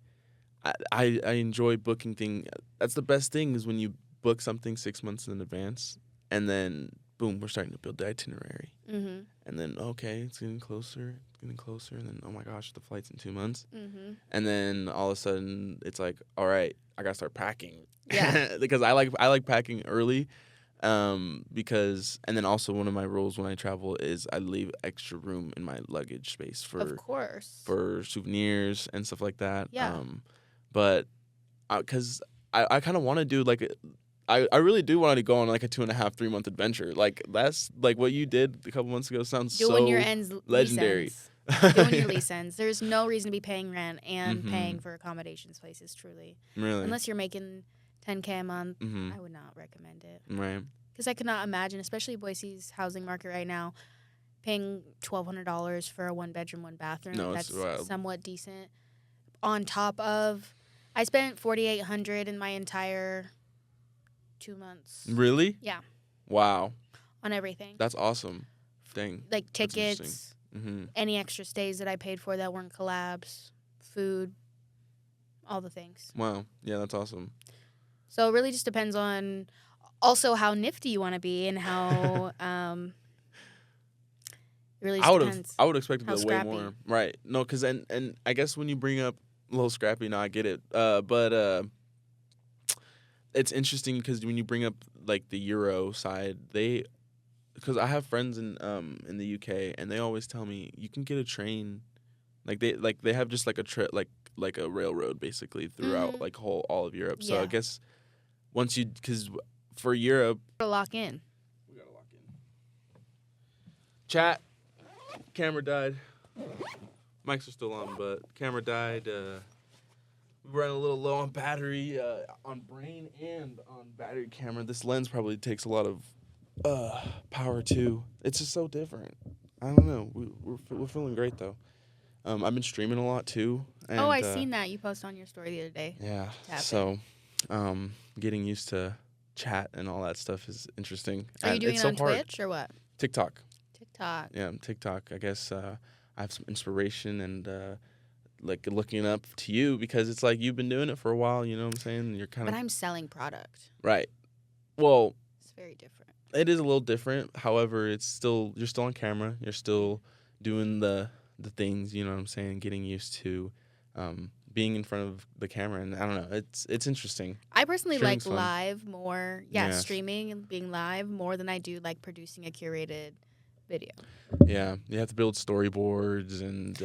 I enjoy booking things. That's the best thing is when you book something 6 months in advance and then boom, we're starting to build the itinerary. Mm-hmm. And then, okay, it's getting closer. And then, oh my gosh, the flight's in 2 months. Mm-hmm. And then all of a sudden, it's like, all right, I gotta start packing. Yeah. Because I like packing early. Because, and then also one of my rules when I travel is I leave extra room in my luggage space Of course. for souvenirs and stuff like that. Yeah. But because I kind of want to do like I really do want to go on like a 2.5, 3 month adventure. Like that's like what you did a couple months ago sounds so when your legendary. Do when your lease ends. There's no reason to be paying rent and paying for accommodations places, truly. Really? Unless you're making $10K a month, I would not recommend it. Right. Because I could not imagine, especially Boise's housing market right now, paying $1,200 for a 1-bedroom, 1-bathroom. No, that's it's wild. somewhat decent. On top of, I spent $4,800 in my entire 2 months. Really? Yeah. Wow. On everything. That's awesome. Dang. Like That's tickets, any extra stays that I paid for that weren't collabs, food, all the things. Wow. Yeah, that's awesome. So it really just depends on also how nifty you want to be and how it really just depends. I would expect it how to be way scrappy. more. Right. No, because and I guess when you bring up a little scrappy, no, I get it. But it's interesting because when you bring up like the Euro side, because I have friends in the UK and they always tell me you can get a train, like they have just like a trip like a railroad basically throughout like all of Europe. So Yeah. I guess once because for Europe, To lock in. we gotta lock in. Chat, camera died. Mics are still on, but camera died. We ran a little low on battery, on brain and on battery camera. This lens probably takes a lot of power too. It's just so different. I don't know. We're feeling great though. I've been streaming a lot too. And, I seen that you posted on your story the other day. Yeah. Tap So, getting used to chat and all that stuff is interesting. Are you And doing it's it so on hard. Twitch or what? TikTok. TikTok. Yeah, TikTok. I guess I have some inspiration and like looking up to you because it's like you've been doing it for a while. You know what I'm saying? You're kind But of I'm selling product. right. Well, It's very different. it is a little different. However, you're still on camera. You're still doing the things. You know what I'm saying? Getting used to being in front of the camera, and I don't know. It's interesting. I personally Streaming's like fun. live more. Yeah, Yes. streaming and being live more than I do like producing a curated video. Yeah, you have to build storyboards and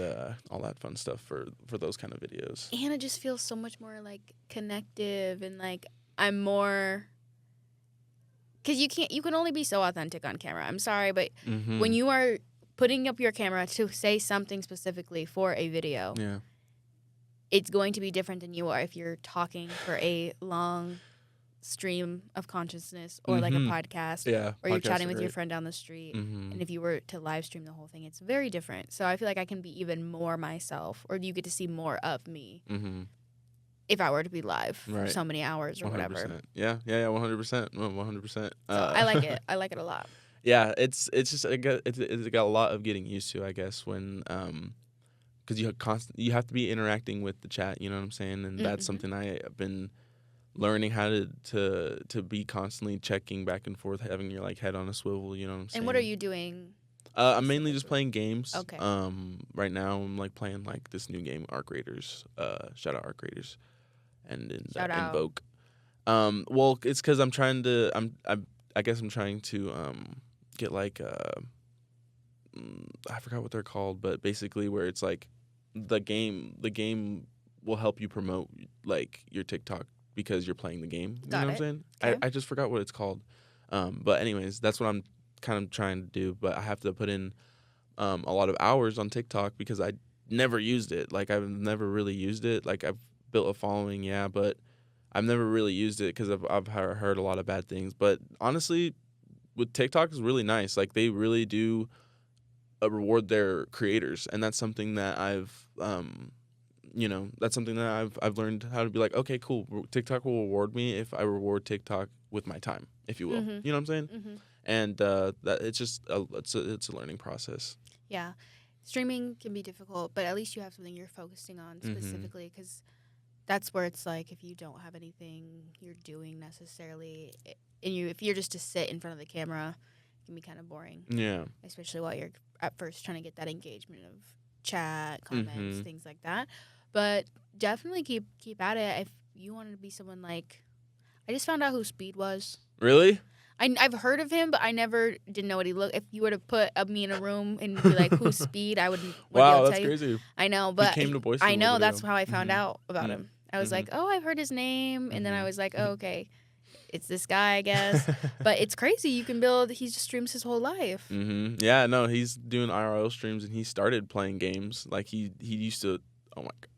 all that fun stuff for those kind of videos. And it just feels so much more like connective and like I'm more because you can only be so authentic on camera. I'm sorry, but Mm-hmm. when you are putting up your camera to say something specifically for a video, Yeah. it's going to be different than you are if you're talking for a long stream of consciousness or like a podcast, Yeah, or you're podcasts chatting are with your great. friend down the street. Mm-hmm. And if you were to live stream the whole thing, it's very different. So I feel like I can be even more myself, or you get to see more of me Mm-hmm. if I were to be live for Right. so many hours or 100%. whatever. Yeah, 100%. 100%. So I like it. I like it a lot. Yeah, it's just it's got a lot of getting used to, I guess, when because you have to be interacting with the chat, you know what I'm saying, and that's something I've been learning how to be constantly checking back and forth, having your like head on a swivel, you know what I'm saying. And what are you doing? I'm mainly just playing games. Okay. Right now I'm like playing like this new game, Arc Raiders. Shout out Arc Raiders, and Shout out. Invoke. Well, it's because I'm trying to. I guess I'm trying to get like I forgot what they're called, but basically where it's like the game will help you promote like your TikTok because you're playing the game. You Got know it. what I'm saying? Okay. I just forgot what it's called. But anyways, that's what I'm kind of trying to do. But I have to put in a lot of hours on TikTok because I never used it. Like I've never really used it. Like I've built a following, yeah, but I've never really used it because I've heard a lot of bad things. But honestly, with TikTok is really nice. Like they really do reward their creators, and that's something that I've that's something that I've learned how to be like, okay, cool. TikTok will reward me if I reward TikTok with my time, if you will. Mhm. You know what I'm saying? Mm-hmm. And that it's just it's a learning process. Yeah. Streaming can be difficult, but at least you have something you're focusing on Mhm. specifically, because that's where it's like if you don't have anything you're doing necessarily, and if you're just to sit in front of the camera, it can be kind of boring, Yeah. especially while you're at first trying to get that engagement of chat, comments, Mhm. things like that. But definitely keep at it. If you wanted to be someone like, I just found out who Speed was. Really? I've heard of him, but I never didn't know what he looked. If you were to put me in a room and be like, "Who's Speed?" I wouldn't. Wow, be able to that's tell you. crazy. I know, but came to Boise a I little know bit that's ago. how I found Mhm. out about Mm. him. I was Mhm. like, "Oh, I've heard his name," and then I Mhm. was like, "Oh, okay, it's this guy, I guess." But it's crazy. You can build. He just streams his whole life. Yeah, no, he's doing IRL streams and he started playing games. Like he used to. Oh my god.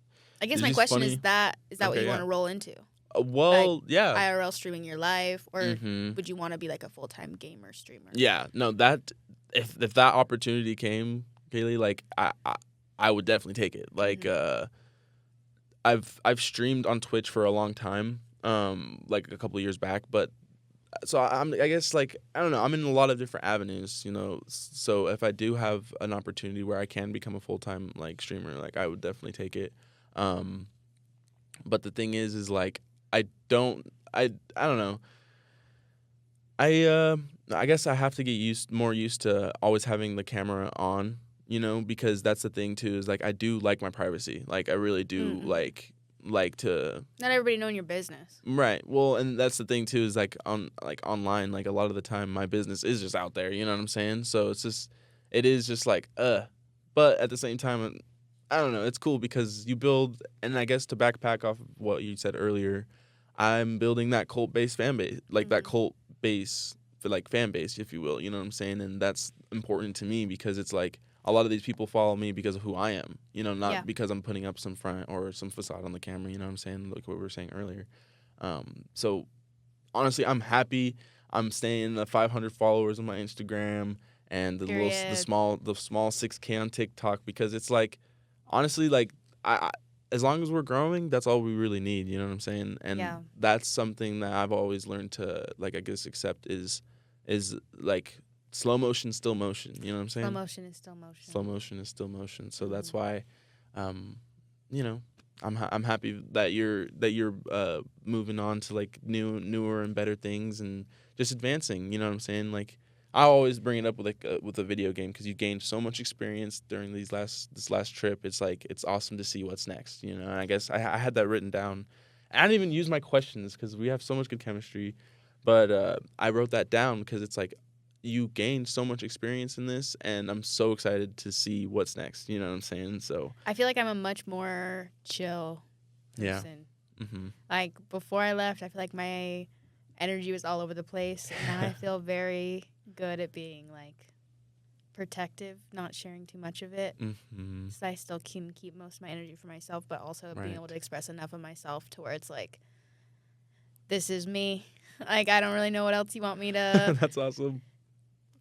I guess It's my just question funny. is that what Okay, you yeah. want to roll into? Well, yeah. IRL streaming your life, or Mhm. would you want to be like a full time gamer streamer? Yeah, no, that if that opportunity came, Kaylee, like I would definitely take it. Like I've streamed on Twitch for a long time, like a couple of years back, but so I guess like I don't know, I'm in a lot of different avenues, you know. So if I do have an opportunity where I can become a full-time like streamer, like I would definitely take it. But the thing is like I don't know. I guess I have to get more used to always having the camera on, you know, because that's the thing too, is like I do like my privacy. Like I really do like to Not everybody knowing your business. right. Well, and that's the thing too, is like online, like a lot of the time my business is just out there, you know what I'm saying? So it is just like but at the same time I don't know, it's cool because you build, and I guess to backpack off of what you said earlier, I'm building that cult-based fan base, like that cult base for like fan base, if you will, you know what I'm saying? And that's important to me because it's like a lot of these people follow me because of who I am, you know, not because I'm putting up some front or some facade on the camera, you know what I'm saying? Like what we were saying earlier. So honestly, I'm happy. I'm staying at 500 followers on my Instagram and the small 6K on TikTok, because it's like, honestly, like I as long as we're growing, that's all we really need, you know what I'm saying? And that's something that I've always learned to, like, I guess accept is like slow motion, still motion, you know what I'm saying? Slow motion is still motion. Slow motion is still motion. So that's why you know, I'm happy that you're moving on to like newer and better things and just advancing, you know what I'm saying? Like I always bring it up with like with a video game because you gained so much experience during this last trip. It's like it's awesome to see what's next, you know. And I guess I had that written down. I didn't even use my questions because we have so much good chemistry, but I wrote that down because it's like you gained so much experience in this, and I'm so excited to see what's next. You know what I'm saying? So I feel like I'm a much more chill person. Like before I left, I feel like my energy was all over the place, and now I feel very good at being like protective, not sharing too much of it. So I still can keep most of my energy for myself, but also being able to express enough of myself to where it's like this is me. Like, I don't really know what else you want me to That's awesome.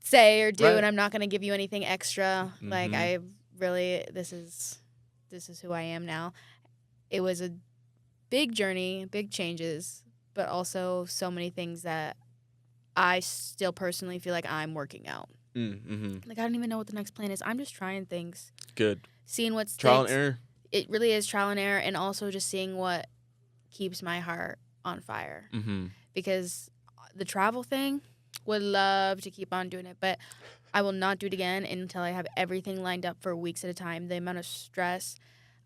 say or do, Right. and I'm not going to give you anything extra. Like, I really, this is who I am now. It was a big journey, big changes, but also so many things that I still personally feel like I'm working out. Mm-hmm. Like, I don't even know what the next plan is. I'm just trying things, Good. seeing what sticks. Trial and error. It really is trial and error, and also just seeing what keeps my heart on fire. Mm-hmm. Because the travel thing, would love to keep on doing it, but I will not do it again until I have everything lined up for weeks at a time. The amount of stress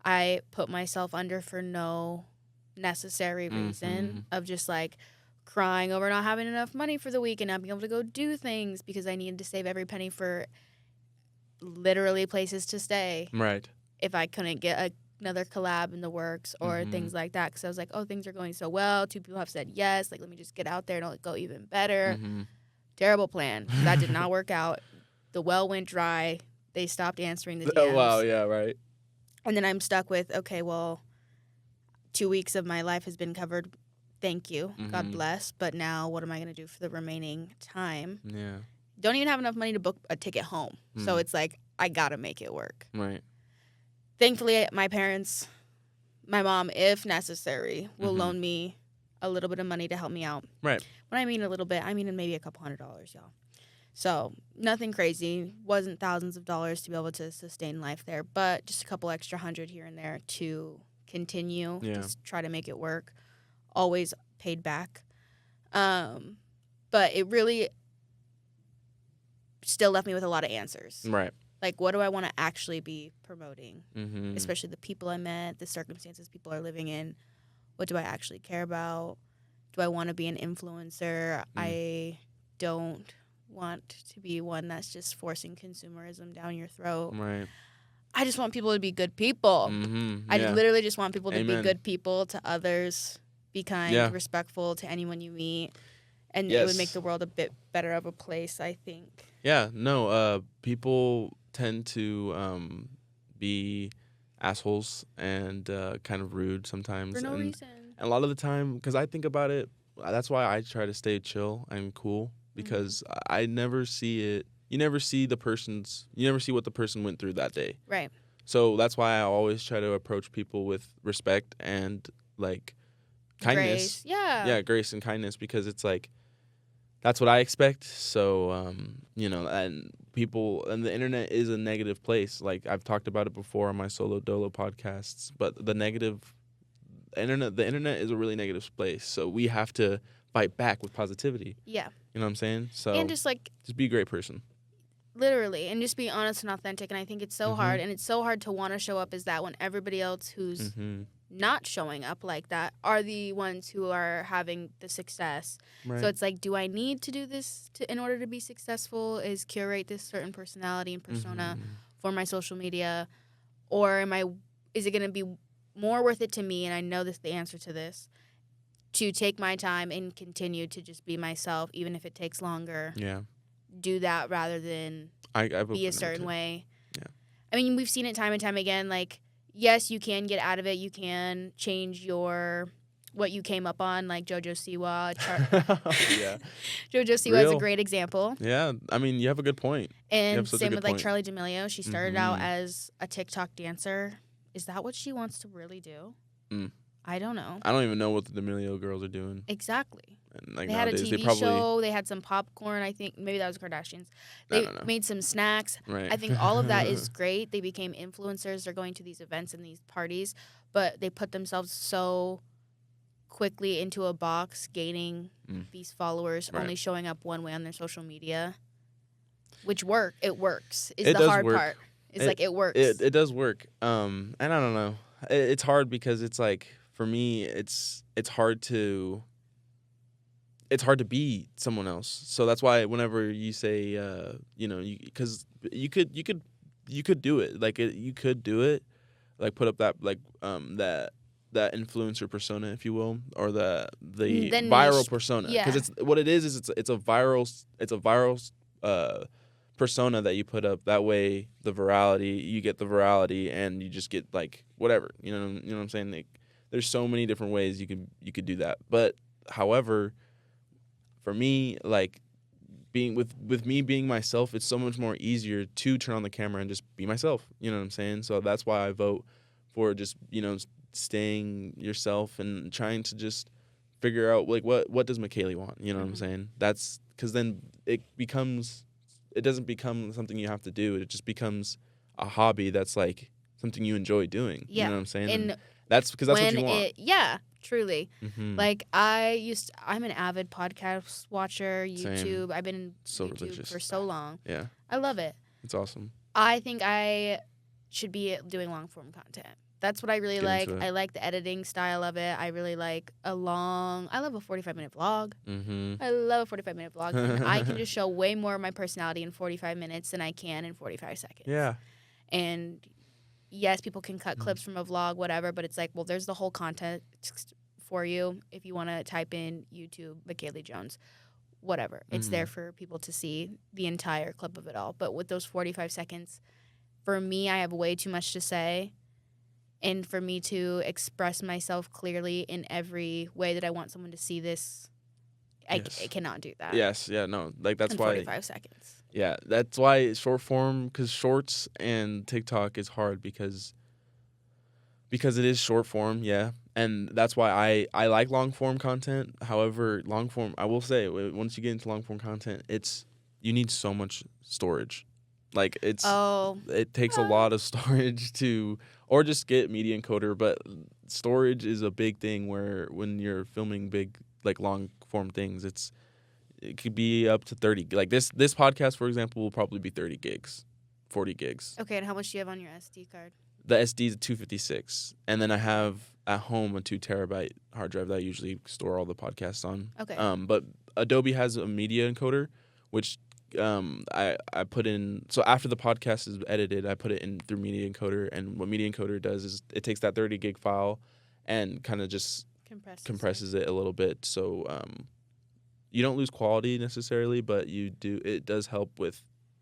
I put myself under for no necessary reason of just like crying over not having enough money for the week and not being able to go do things because I needed to save every penny for literally places to stay. Right. If I couldn't get another collab in the works or things like that, because I was like, oh, things are going so well. 2 people have said yes. Like, let me just get out there and it'll go even better. Terrible plan. That did not work out. The well went dry. They stopped answering the DMs. Oh, wow. Yeah, right. And then I'm stuck with, okay, well, 2 weeks of my life has been covered. Thank you. God bless. But now what am I going to do for the remaining time? Yeah. Don't even have enough money to book a ticket home. So it's like, I got to make it work. Right. Thankfully, my parents, my mom, if necessary, will loan me a little bit of money to help me out. Right. When I mean a little bit, I mean maybe a couple $100, y'all. So nothing crazy. Wasn't thousands of dollars to be able to sustain life there, but just a couple extra $100 here and there to continue. Yeah. Just try to make it work. Always paid back. But it really still left me with a lot of answers. Right. Like, what do I want to actually be promoting? Mm-hmm. Especially the people I met, the circumstances people are living in. What do I actually care about? Do I want to be an influencer? I don't want to be one that's just forcing consumerism down your throat. Right. I just want people to be good people. I literally just want people to be good people to others, be kind, respectful to anyone you meet. And it would make the world a bit better of a place, I think. Yeah, no, people tend to be assholes and kind of rude sometimes. For no reason. And a lot of the time, because I think about it, that's why I try to stay chill and cool, because I never see it. You never see what the person went through that day. Right. So that's why I always try to approach people with respect and, like, kindness. Grace. Yeah. Yeah, grace and kindness, because it's like, that's what I expect. So, and people, and the internet is a negative place. Like, I've talked about it before on my Solo Dolo podcasts, but the internet is a really negative place. So we have to fight back with positivity. Yeah. You know what I'm saying? So and just be a great person. Literally, and just be honest and authentic. And I think it's so hard, and it's so hard to want to show up as that when everybody else who's not showing up like that are the ones who are having the success. Right. So it's like, do I need to do this in order to be successful? Is curate this certain personality and persona for my social media, or is it going to be more worth it to me? And I know the answer to this, to take my time and continue to just be myself, even if it takes longer. Yeah. Do that rather than be a certain way. Yeah. I mean, we've seen it time and time again. Like, yes, you can get out of it. You can change what you came up on, like JoJo Siwa. Yeah. JoJo Siwa is a great example. Yeah. I mean, you have a good point. And same with, like, Charli D'Amelio. She started out as a TikTok dancer. Is that what she wants to really do? I don't know. I don't even know what the D'Amelio girls are doing. Exactly. And, like, they had a nowadays, TV show. They had some popcorn. I think maybe that was Kardashians. They made some snacks. Right. I think all of that is great. They became influencers. They're going to these events and these parties, but they put themselves so quickly into a box, gaining these followers, only showing up one way on their social media, which it works. Is the hard part. It's like it works. It does work. And I don't know. It's hard because it's like, for me, it's hard to be someone else. So that's why whenever you say, because you could do it. Like, you could do it, like, put up that, like, that influencer persona, if you will, or the viral persona. Because it's what it is it's a viral persona that you put up. That way, you get the virality, and you just get, like, whatever. You know what I'm saying? Like, there's so many different ways you could do that. But However, for me, like being with me being myself, it's so much more easier to turn on the camera and just be myself. You know what I'm saying? So that's why I vote for just, staying yourself and trying to just figure out like what does McKaylee want? You know what I'm saying? That's because then it doesn't become something you have to do. It just becomes a hobby that's like something you enjoy doing. Yeah. You know what I'm saying? And that's because that's what you want. Truly. Mm-hmm. Like I'm an avid podcast watcher, YouTube. Same. I've been in So YouTube religious. for so long. Yeah. I love it. It's awesome. I think I should be doing long form content. That's what I really like. I like the editing style of it. I really like I love a 45-minute vlog. Mm-hmm. I love a 45-minute vlog. And I can just show way more of my personality in 45 minutes than I can in 45 seconds. Yeah. And yes, people can cut clips from a vlog, whatever, but it's like, well, there's the whole content for you if you want to type in YouTube, McKaylee Jones, whatever. It's there for people to see the entire clip of it all. But with those 45 seconds, for me, I have way too much to say. And for me to express myself clearly in every way that I want someone to see this, I cannot do that. Yes. Yeah. No. Like that's in why. 45 seconds. Yeah, that's why short form, because shorts and TikTok is hard because it is short form. Yeah, and that's why I like long form content. However, long form, I will say, once you get into long form content, you need so much storage. Like it takes a lot of storage or just get media encoder, but storage is a big thing where when you're filming big, like long form things, it could be up to 30. Like this podcast, for example, will probably be 30 gigs, 40 gigs. Okay, and how much do you have on your SD card? The SD is a 256, and then I have at home a 2 terabyte hard drive that I usually store all the podcasts on. Okay. But Adobe has a media encoder, which I put in. So after the podcast is edited, I put it in through media encoder, and what media encoder does is it takes that 30 gig file and kind of just compresses it a little bit. So you don't lose quality necessarily, but it does help with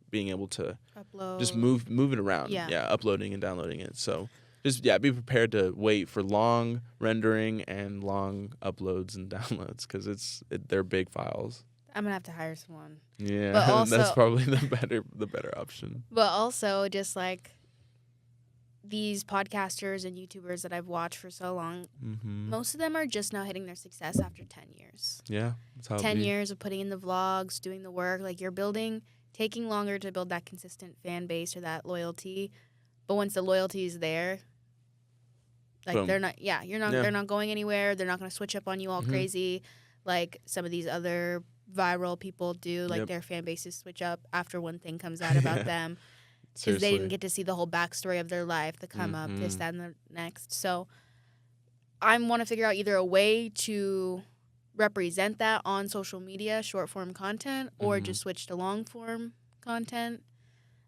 being able to upload, just move it around. Yeah, uploading and downloading it. So just be prepared to wait for long rendering and long uploads and downloads because they're big files. I'm gonna have to hire someone. Yeah, but also, that's probably the better option. But also, just like these podcasters and YouTubers that I've watched for so long, most of them are just now hitting their success after 10 years. Yeah, that's how 10 years of putting in the vlogs, doing the work. Like you're taking longer to build that consistent fan base or that loyalty. But once the loyalty is there, like Boom. they're not going anywhere. They're not going to switch up on you all crazy like some of these other viral people do. Like their fan bases switch up after one thing comes out about them. Because they didn't get to see the whole backstory of their life, the come up, this, that, and the next. So I want to figure out either a way to represent that on social media, short form content, or just switch to long form content.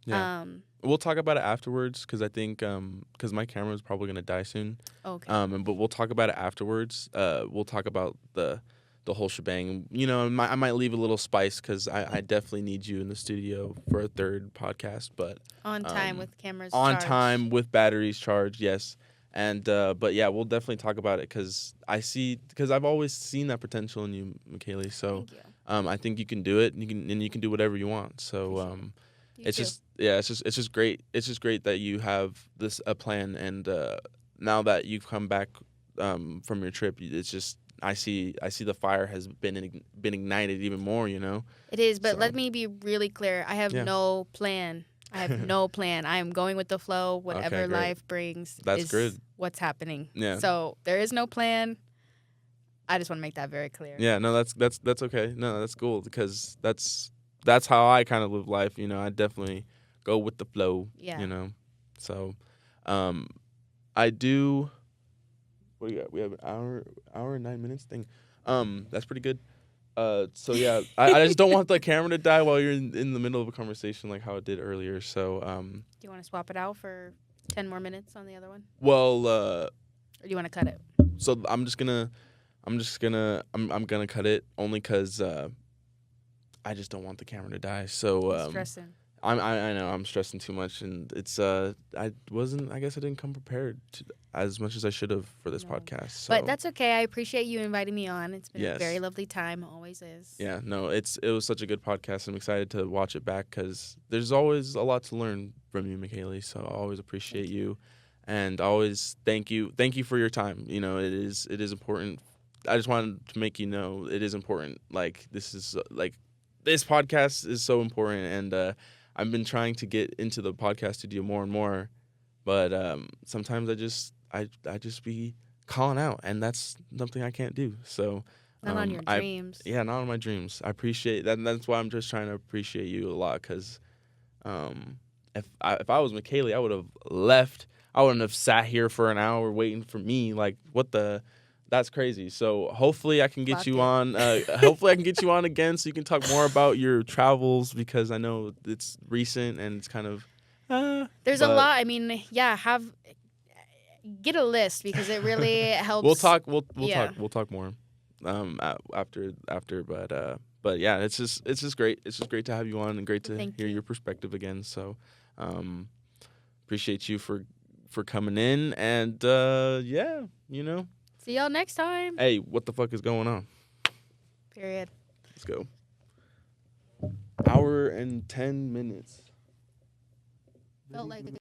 Yeah. We'll talk about it afterwards because I think because my camera is probably going to die soon. Okay. But we'll talk about it afterwards. We'll talk about the whole shebang. I might leave a little spice because I definitely need you in the studio for a third podcast. But on time with cameras on charged. time with batteries charged, yes. And but yeah, we'll definitely talk about it because I've always seen that potential in you, McKaylee. So I think you can do it. You can do whatever you want. So it's just great. It's just great that you have a plan. And now that you've come back from your trip, it's just. I see the fire has been ignited even more, It is, but let me be really clear. I have no plan. I have no plan. I am going with the flow. Whatever life brings is good. What's happening. Yeah. So there is no plan. I just want to make that very clear. Yeah, no, that's okay. No, that's cool because that's how I kind of live life, I definitely go with the flow, So I do. What do you got? We have an hour and 9 minutes thing. That's pretty good. So yeah, I just don't want the camera to die while you're in the middle of a conversation like how it did earlier. So do you want to swap it out for 10 more minutes on the other one? Well, or do you want to cut it? So I'm gonna cut it only because I just don't want the camera to die. So stressing. I know I'm stressing too much, and it's I guess I didn't come prepared as much as I should have for this No. podcast. So. But that's okay. I appreciate you inviting me on. It's been Yes. a very lovely time. Always is. Yeah, no, it was such a good podcast. I'm excited to watch it back because there's always a lot to learn from you, McKaylee. So I always appreciate you, and always thank you for your time. You know, it is important. I just wanted to make you know it is important. Like this podcast is so important, and I've been trying to get into the podcast studio more and more, but sometimes I just be calling out, and that's something I can't do. So. Not on your dreams. Not on my dreams. I appreciate that. And that's why I'm just trying to appreciate you a lot. Because if I was McKaylee, I would have left. I wouldn't have sat here for an hour waiting for me. Like, what the? That's crazy. So hopefully I can get you on. Hopefully I can get you on again so you can talk more about your travels, because I know it's recent and it's kind of. There's a lot. I mean, get a list, because it really helps. We'll talk. We'll talk more. After, but yeah, it's just great. It's just great to have you on, and great to hear your perspective again. So, appreciate you for coming in, and yeah, you know. See y'all next time. Hey, what the fuck is going on? Period. Let's go. Hour and 10 minutes. Felt like